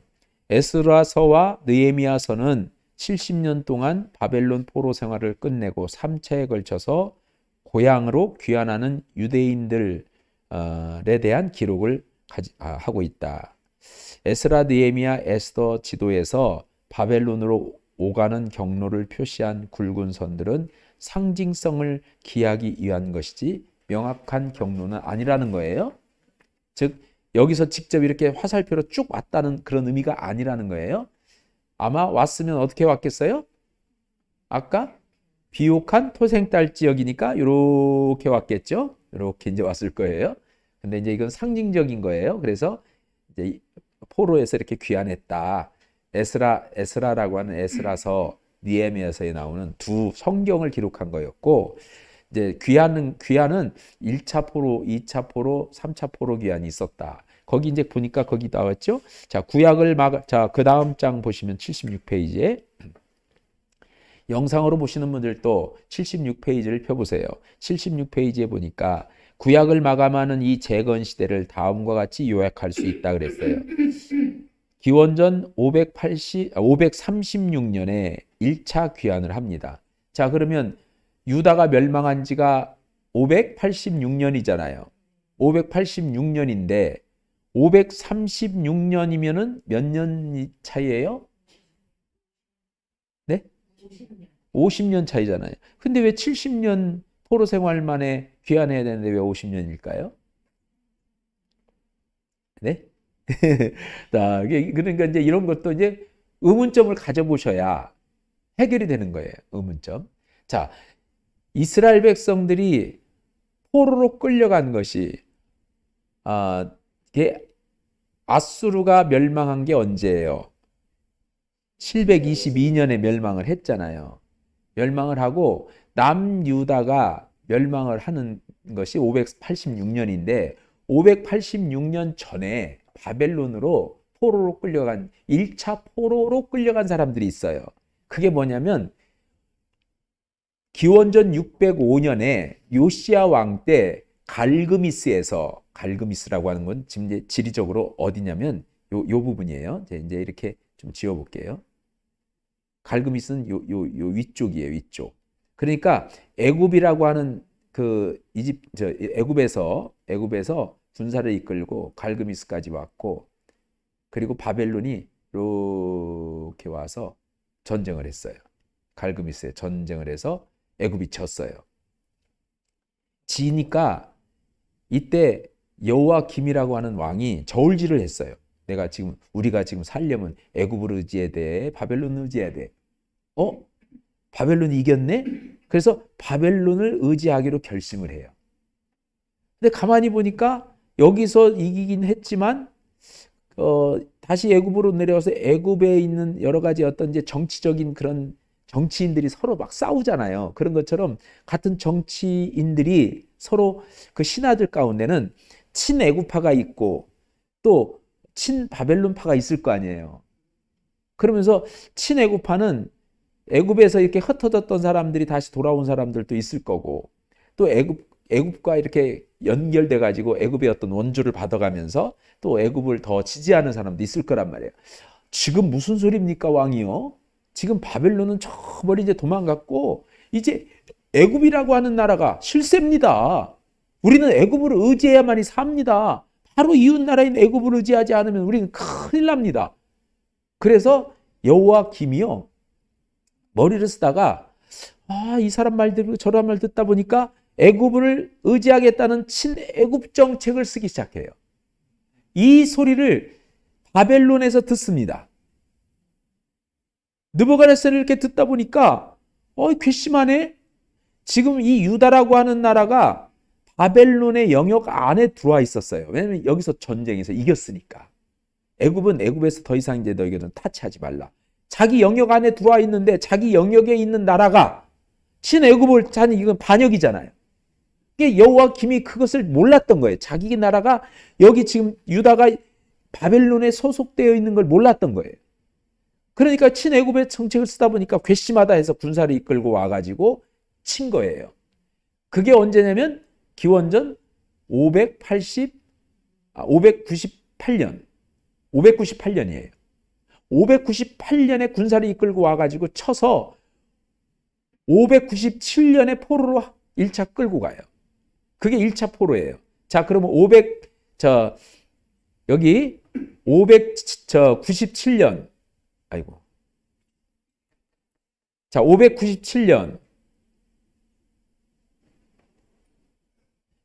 에스라서와 느헤미야서는 70년 동안 바벨론 포로 생활을 끝내고 3차에 걸쳐서 고향으로 귀환하는 유대인들에 대한 기록을 하고 있다. 에스라, 느헤미야, 에스더 지도에서 바벨론으로 오가는 경로를 표시한 굵은 선들은 상징성을 기하기 위한 것이지 명확한 경로는 아니라는 거예요. 즉 여기서 직접 이렇게 화살표로 쭉 왔다는 그런 의미가 아니라는 거예요. 아마 왔으면 어떻게 왔겠어요? 아까 비옥한 토생딸 지역이니까 이렇게 왔겠죠. 이렇게 이제 왔을 거예요. 근데 이제 이건 상징적인 거예요. 그래서 이제 포로에서 이렇게 귀환했다. 에스라라고 하는 에스라서, 느헤미야서에 나오는 두 성경을 기록한 거였고, 이제 귀환은 1차 포로, 2차 포로, 3차 포로 귀환이 있었다. 거기 이제 보니까 거기 나왔죠? 자, 자, 그 다음 장 보시면 76페이지에 영상으로 보시는 분들도 76페이지를 펴보세요. 76페이지에 보니까 구약을 마감하는 이 재건 시대를 다음과 같이 요약할 수 있다 그랬어요. 기원전 536년에 1차 귀환을 합니다. 자, 그러면 유다가 멸망한 지가 586년이잖아요. 586년인데 536년이면은 몇 년 차이예요? 네? 50년 차이잖아요. 근데 왜 70년 포로 생활 만에 귀환해야 되는데 왜 50년일까요? 네? 자, 그러니까 이제 이런 것도 이제 의문점을 가져보셔야 해결이 되는 거예요. 의문점. 자, 이스라엘 백성들이 포로로 끌려간 것이 아수르가 멸망한 게 언제예요? 722년에 멸망을 했잖아요. 멸망을 하고 남유다가 멸망을 하는 것이 586년인데 586년 전에 바벨론으로 포로로 끌려간 1차 포로로 끌려간 사람들이 있어요. 그게 뭐냐면 기원전 605년에 요시야 왕 때 갈그미스라고 하는 건 지금 이제 지리적으로 어디냐면 요 부분이에요. 이제 이렇게 좀 지어볼게요. 갈그미스는 요 위쪽이에요, 위쪽. 그러니까 애굽이라고 하는 그 애굽에서 군사를 이끌고 갈그미스까지 왔고, 그리고 바벨론이 이렇게 와서 전쟁을 했어요. 갈그미스에 전쟁을 해서 애굽이 졌어요. 지니까 이때 여호와김이라고 하는 왕이 저울질을 했어요. 우리가 지금 살려면 애굽을 의지해야 돼, 바벨론을 의지해야 돼. 바벨론이 이겼네? 그래서 바벨론을 의지하기로 결심을 해요. 근데 가만히 보니까 여기서 이기긴 했지만 다시 애굽으로 내려와서 애굽에 있는 여러 가지 어떤 이제 정치적인 그런 정치인들이 서로 막 싸우잖아요. 그런 것처럼 같은 정치인들이 서로 그 신하들 가운데는 친애굽파가 있고 또 친바벨론파가 있을 거 아니에요. 그러면서 친애굽파는 애굽에서 이렇게 흩어졌던 사람들이 다시 돌아온 사람들도 있을 거고, 또 애굽과 이렇게 연결돼 가지고 애굽의 어떤 원조를 받아가면서 또 애굽을 더 지지하는 사람도 있을 거란 말이에요. 지금 무슨 소리입니까, 왕이요? 지금 바벨론은 저 멀리 이제 도망갔고 이제 애굽이라고 하는 나라가 실세입니다. 우리는 애굽을 의지해야만이 삽니다. 바로 이웃 나라인 애굽을 의지하지 않으면 우리는 큰일 납니다. 그래서 여호와김이요, 머리를 쓰다가 이 사람 말 듣고 저런 말 듣다 보니까 애굽을 의지하겠다는 친애굽 정책을 쓰기 시작해요. 이 소리를 바벨론에서 듣습니다. 느부갓네살이 이렇게 듣다 보니까 괘씸하네. 지금 이 유다라고 하는 나라가 바벨론의 영역 안에 들어와 있었어요. 왜냐하면 여기서 전쟁에서 이겼으니까. 애굽은 애굽에서 더 이상 이제 너희들은 타치하지 말라. 자기 영역 안에 들어와 있는데 자기 영역에 있는 나라가 친애굽을 자는, 이건 반역이잖아요. 이게 여호와김이 그것을 몰랐던 거예요. 자기 나라가 여기 지금 유다가 바벨론에 소속되어 있는 걸 몰랐던 거예요. 그러니까 친애굽의 정책을 쓰다 보니까 괘씸하다 해서 군사를 이끌고 와가지고 친 거예요. 그게 언제냐면 기원전 598년이에요. 598년에 군사를 이끌고 와가지고 쳐서 597년에 포로로 1차 끌고 가요. 그게 1차 포로예요. 자, 그러면 여기 597년, 아이고. 자, 597년.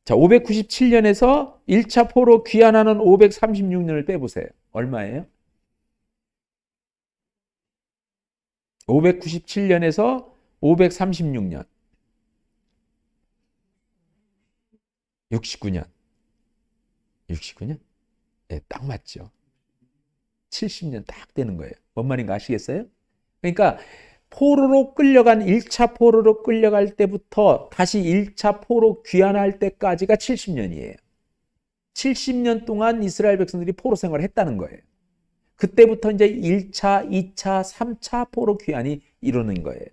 자, 597년에서 1차 포로 귀환하는 536년을 빼보세요. 얼마예요? 597년에서 536년. 69년. 69년? 네, 딱 맞죠. 70년 딱 되는 거예요. 뭔 말인가 아시겠어요? 그러니까 포로로 끌려간 1차 포로로 끌려갈 때부터 다시 1차 포로 귀환할 때까지가 70년이에요. 70년 동안 이스라엘 백성들이 포로 생활을 했다는 거예요. 그때부터 이제 1차, 2차, 3차 포로 귀환이 이루어진 거예요.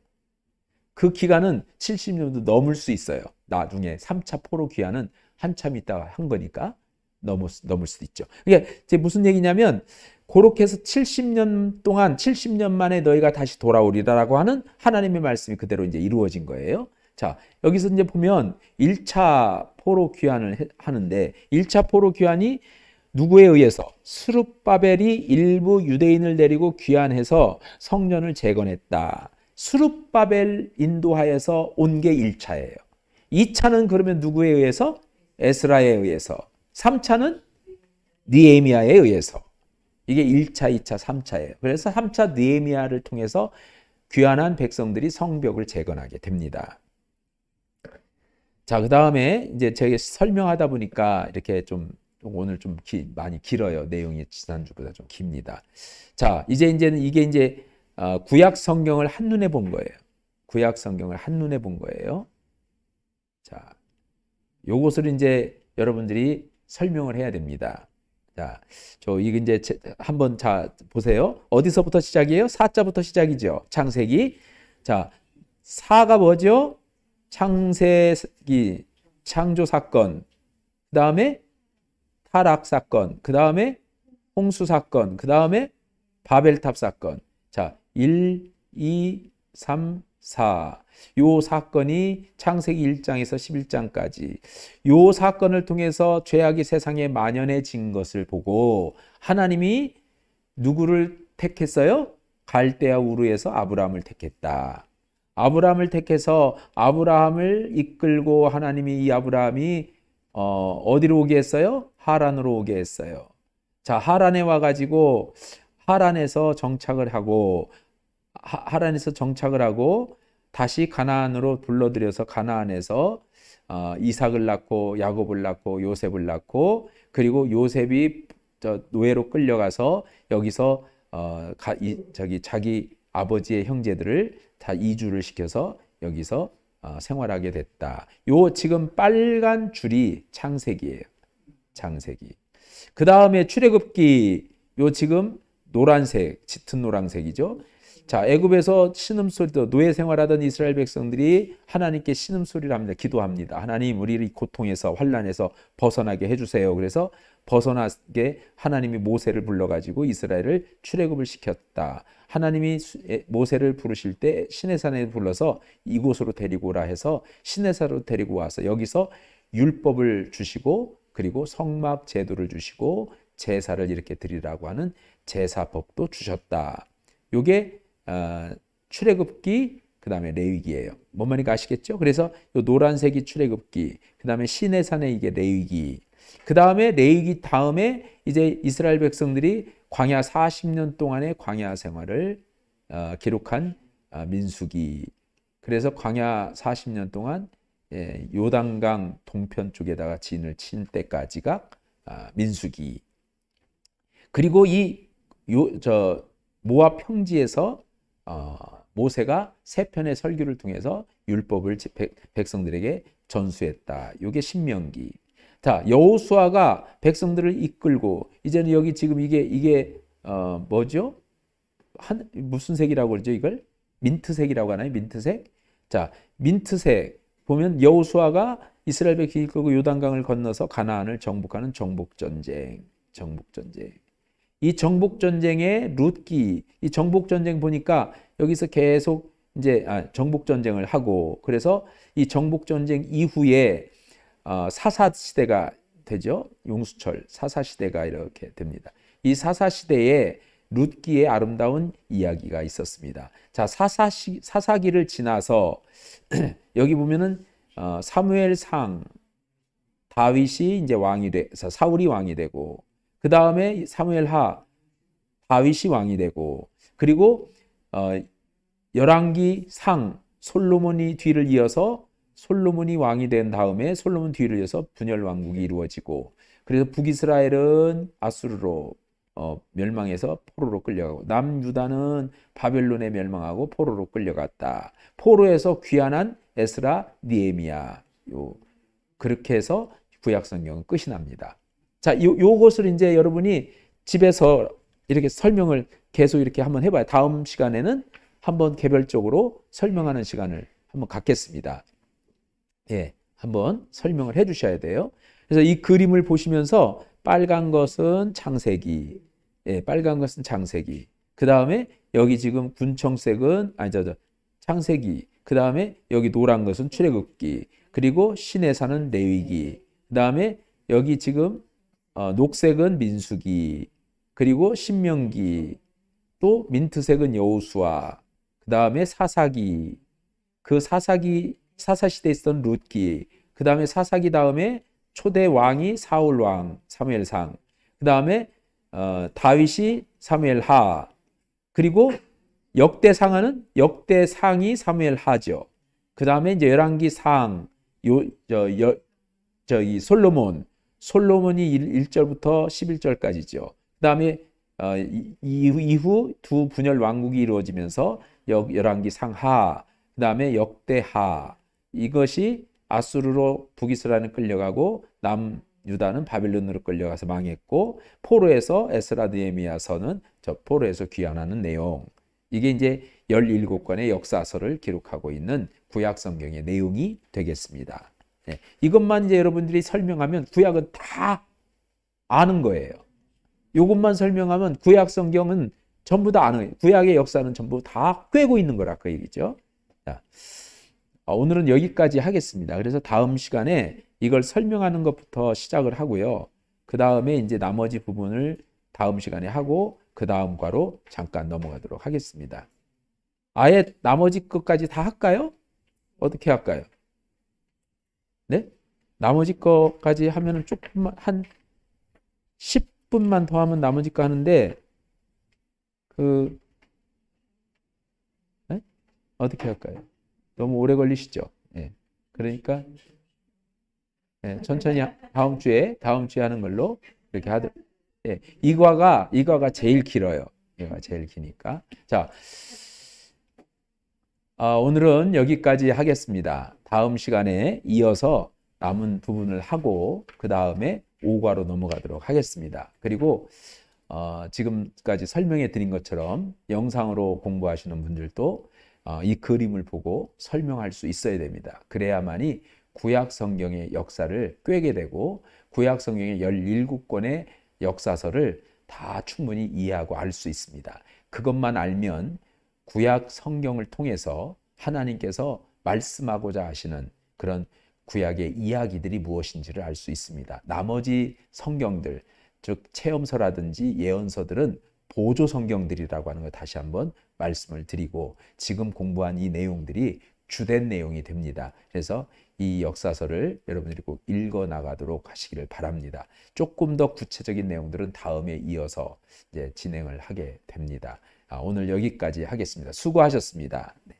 그 기간은 70년도 넘을 수 있어요. 나중에 3차 포로 귀환은 한참 있다가 한 거니까 넘을 수도 있죠. 그러니까 이제 무슨 얘기냐면 그렇게 해서 70년 동안 70년 만에 너희가 다시 돌아오리라라고 하는 하나님의 말씀이 그대로 이제 이루어진 거예요. 자, 여기서 이제 보면 1차 포로 귀환을 하는데 1차 포로 귀환이 누구에 의해서? 스룹바벨이 일부 유대인을 데리고 귀환해서 성전을 재건했다. 스룹바벨 인도하에서 온 게 1차예요. 2차는 그러면 누구에 의해서? 에스라에 의해서. 3차는 느헤미야에 의해서. 이게 1차, 2차, 3차예요. 그래서 3차 느헤미야를 통해서 귀환한 백성들이 성벽을 재건하게 됩니다. 자, 그 다음에 이제 제가 설명하다 보니까 이렇게 좀 오늘 좀 많이 길어요. 내용이 지난주보다 좀 깁니다. 자, 이제는 이게 이제 구약 성경을 한눈에 본 거예요. 구약 성경을 한눈에 본 거예요. 자, 요것을 이제 여러분들이 설명을 해야 됩니다. 자, 이게 이제 한번 자 보세요. 어디서부터 시작이에요? 4자부터 시작이죠. 창세기. 자, 4가 뭐죠? 창세기, 창조 사건. 그 다음에 타락 사건. 그 다음에 홍수 사건. 그 다음에 바벨탑 사건. 자, 1, 2, 3, 4. 요 사건이 창세기 1장에서 11장까지 요 사건을 통해서 죄악이 세상에 만연해진 것을 보고 하나님이 누구를 택했어요? 갈대아 우르에서 아브라함을 택했다. 아브라함을 택해서 아브라함을 이끌고 하나님이 이 아브라함이 어디로 오게 했어요? 하란으로 오게 했어요. 자, 하란에 와가지고 하란에서 정착을 하고 다시 가나안으로 불러들여서 가나안에서 이삭을 낳고 야곱을 낳고 요셉을 낳고 그리고 요셉이 노예로 끌려가서 여기서 자기 아버지의 형제들을 다 이주를 시켜서 여기서 생활하게 됐다. 요 지금 빨간 줄이 창세기예요. 창세기. 그 다음에 출애굽기 요 지금 노란색, 짙은 노란색이죠. 자, 애굽에서 신음소리도 노예 생활하던 이스라엘 백성들이 하나님께 신음소리를 합니다. 기도합니다. 하나님, 우리를 이 고통에서 환난에서 벗어나게 해주세요. 그래서 벗어나게 하나님이 모세를 불러가지고 이스라엘을 출애굽을 시켰다. 하나님이 모세를 부르실 때 시내산에 불러서 이곳으로 데리고 오라 해서 시내산으로 데리고 와서 여기서 율법을 주시고 그리고 성막 제도를 주시고 제사를 이렇게 드리라고 하는 제사법도 주셨다. 요게 출애굽기 그 다음에 레위기예요. 뭔 말인가 아시겠죠? 그래서 요 노란색이 출애굽기, 그 다음에 시내산에 이게 레위기, 그 다음에 레위기 다음에 이제 이스라엘 백성들이 광야 40년 동안의 광야 생활을 기록한 민수기. 그래서 광야 40년 동안 요단강 동편 쪽에다가 진을 친 때까지가 민수기. 그리고 모압 평지에서 모세가 세 편의 설교를 통해서 율법을 백성들에게 전수했다. 이게 신명기. 자, 여호수아가 백성들을 이끌고 이제는 여기 지금 이게 뭐죠? 무슨 색이라고 그러죠? 이걸 민트색이라고 하나요? 민트색. 자, 민트색 보면 여호수아가 이스라엘 백성을 이끌고 요단강을 건너서 가나안을 정복하는 정복전쟁. 이 정복전쟁의 룻기, 이 정복전쟁 보니까 여기서 계속 이제 정복전쟁을 하고 그래서 이 정복전쟁 이후에 사사시대가 되죠. 용수철 사사시대가 이렇게 됩니다. 이 사사시대에 룻기의 아름다운 이야기가 있었습니다. 자, 사사기를 지나서 여기 보면은 사무엘상 다윗이 이제 왕이 돼서 사울이 왕이 되고 그 다음에 사무엘하 다윗이 왕이 되고 그리고 열왕기상 솔로몬이 뒤를 이어서 솔로몬이 왕이 된 다음에 솔로몬 뒤를 이어서 분열 왕국이 이루어지고 그래서 북이스라엘은 아수르로 멸망해서 포로로 끌려가고 남유다는 바벨론에 멸망하고 포로로 끌려갔다. 포로에서 귀환한 에스라, 느헤미야. 그렇게 해서 구약 성경은 끝이 납니다. 자, 요것을 이제 여러분이 집에서 이렇게 설명을 계속 이렇게 한번 해봐요. 다음 시간에는 한번 개별적으로 설명하는 시간을 한번 갖겠습니다. 예, 한번 설명을 해 주셔야 돼요. 그래서 이 그림을 보시면서 빨간 것은 창세기, 예, 빨간 것은 창세기. 그 다음에 여기 지금 군청색은 창세기. 그 다음에 여기 노란 것은 출애굽기. 그리고 신의 산은 레위기. 그 다음에 여기 지금 녹색은 민수기. 그리고 신명기. 또 민트색은 여호수아. 그 다음에 사사기. 그 사사시대에 있었던 룻기. 그 다음에 사사기 다음에 초대 왕이 사울 왕, 사무엘상. 그 다음에 다윗이 사무엘하. 그리고 역대상이 사무엘하죠. 그 다음에 이제 열왕기상, 이 솔로몬이 1절부터 11절까지죠. 그 다음에 이후 두 분열 왕국이 이루어지면서 열왕기상하, 그 다음에 역대하. 이것이 아수르로 북이스라엘은 끌려가고 남유다는 바벨론으로 끌려가서 망했고, 포로에서 에스라, 느헤미야서는 저 포로에서 귀환하는 내용. 이게 이제 17권의 역사서를 기록하고 있는 구약 성경의 내용이 되겠습니다. 네, 이것만 이제 여러분들이 설명하면 구약은 다 아는 거예요. 이것만 설명하면 구약 성경은 전부 다 아는 거예요. 구약의 역사는 전부 다 꿰고 있는 거라 그 얘기죠. 자, 오늘은 여기까지 하겠습니다. 그래서 다음 시간에 이걸 설명하는 것부터 시작을 하고요. 그 다음에 이제 나머지 부분을 다음 시간에 하고 그 다음 과로 잠깐 넘어가도록 하겠습니다. 아예 나머지 것까지 다 할까요? 어떻게 할까요? 네? 나머지 것까지 하면은 조금만 한 10분만 더 하면 나머지 거 하는데 네? 어떻게 할까요? 너무 오래 걸리시죠? 예. 그러니까 예, 천천히 다음 주에 하는 걸로 이렇게 하도록. 예, 이과가 제일 길어요. 이과가 제일 기니까. 자, 오늘은 여기까지 하겠습니다. 다음 시간에 이어서 남은 부분을 하고 그 다음에 5과로 넘어가도록 하겠습니다. 그리고 지금까지 설명해 드린 것처럼 영상으로 공부하시는 분들도 이 그림을 보고 설명할 수 있어야 됩니다. 그래야만이 구약 성경의 역사를 꿰게 되고 구약 성경의 17권의 역사서를 다 충분히 이해하고 알 수 있습니다. 그것만 알면 구약 성경을 통해서 하나님께서 말씀하고자 하시는 그런 구약의 이야기들이 무엇인지를 알 수 있습니다. 나머지 성경들, 즉 체험서라든지 예언서들은 보조 성경들이라고 하는 걸 다시 한번 말씀을 드리고 지금 공부한 이 내용들이 주된 내용이 됩니다. 그래서 이 역사서를 여러분들이 꼭 읽어 나가도록 하시기를 바랍니다. 조금 더 구체적인 내용들은 다음에 이어서 이제 진행을 하게 됩니다. 오늘 여기까지 하겠습니다. 수고하셨습니다. 네.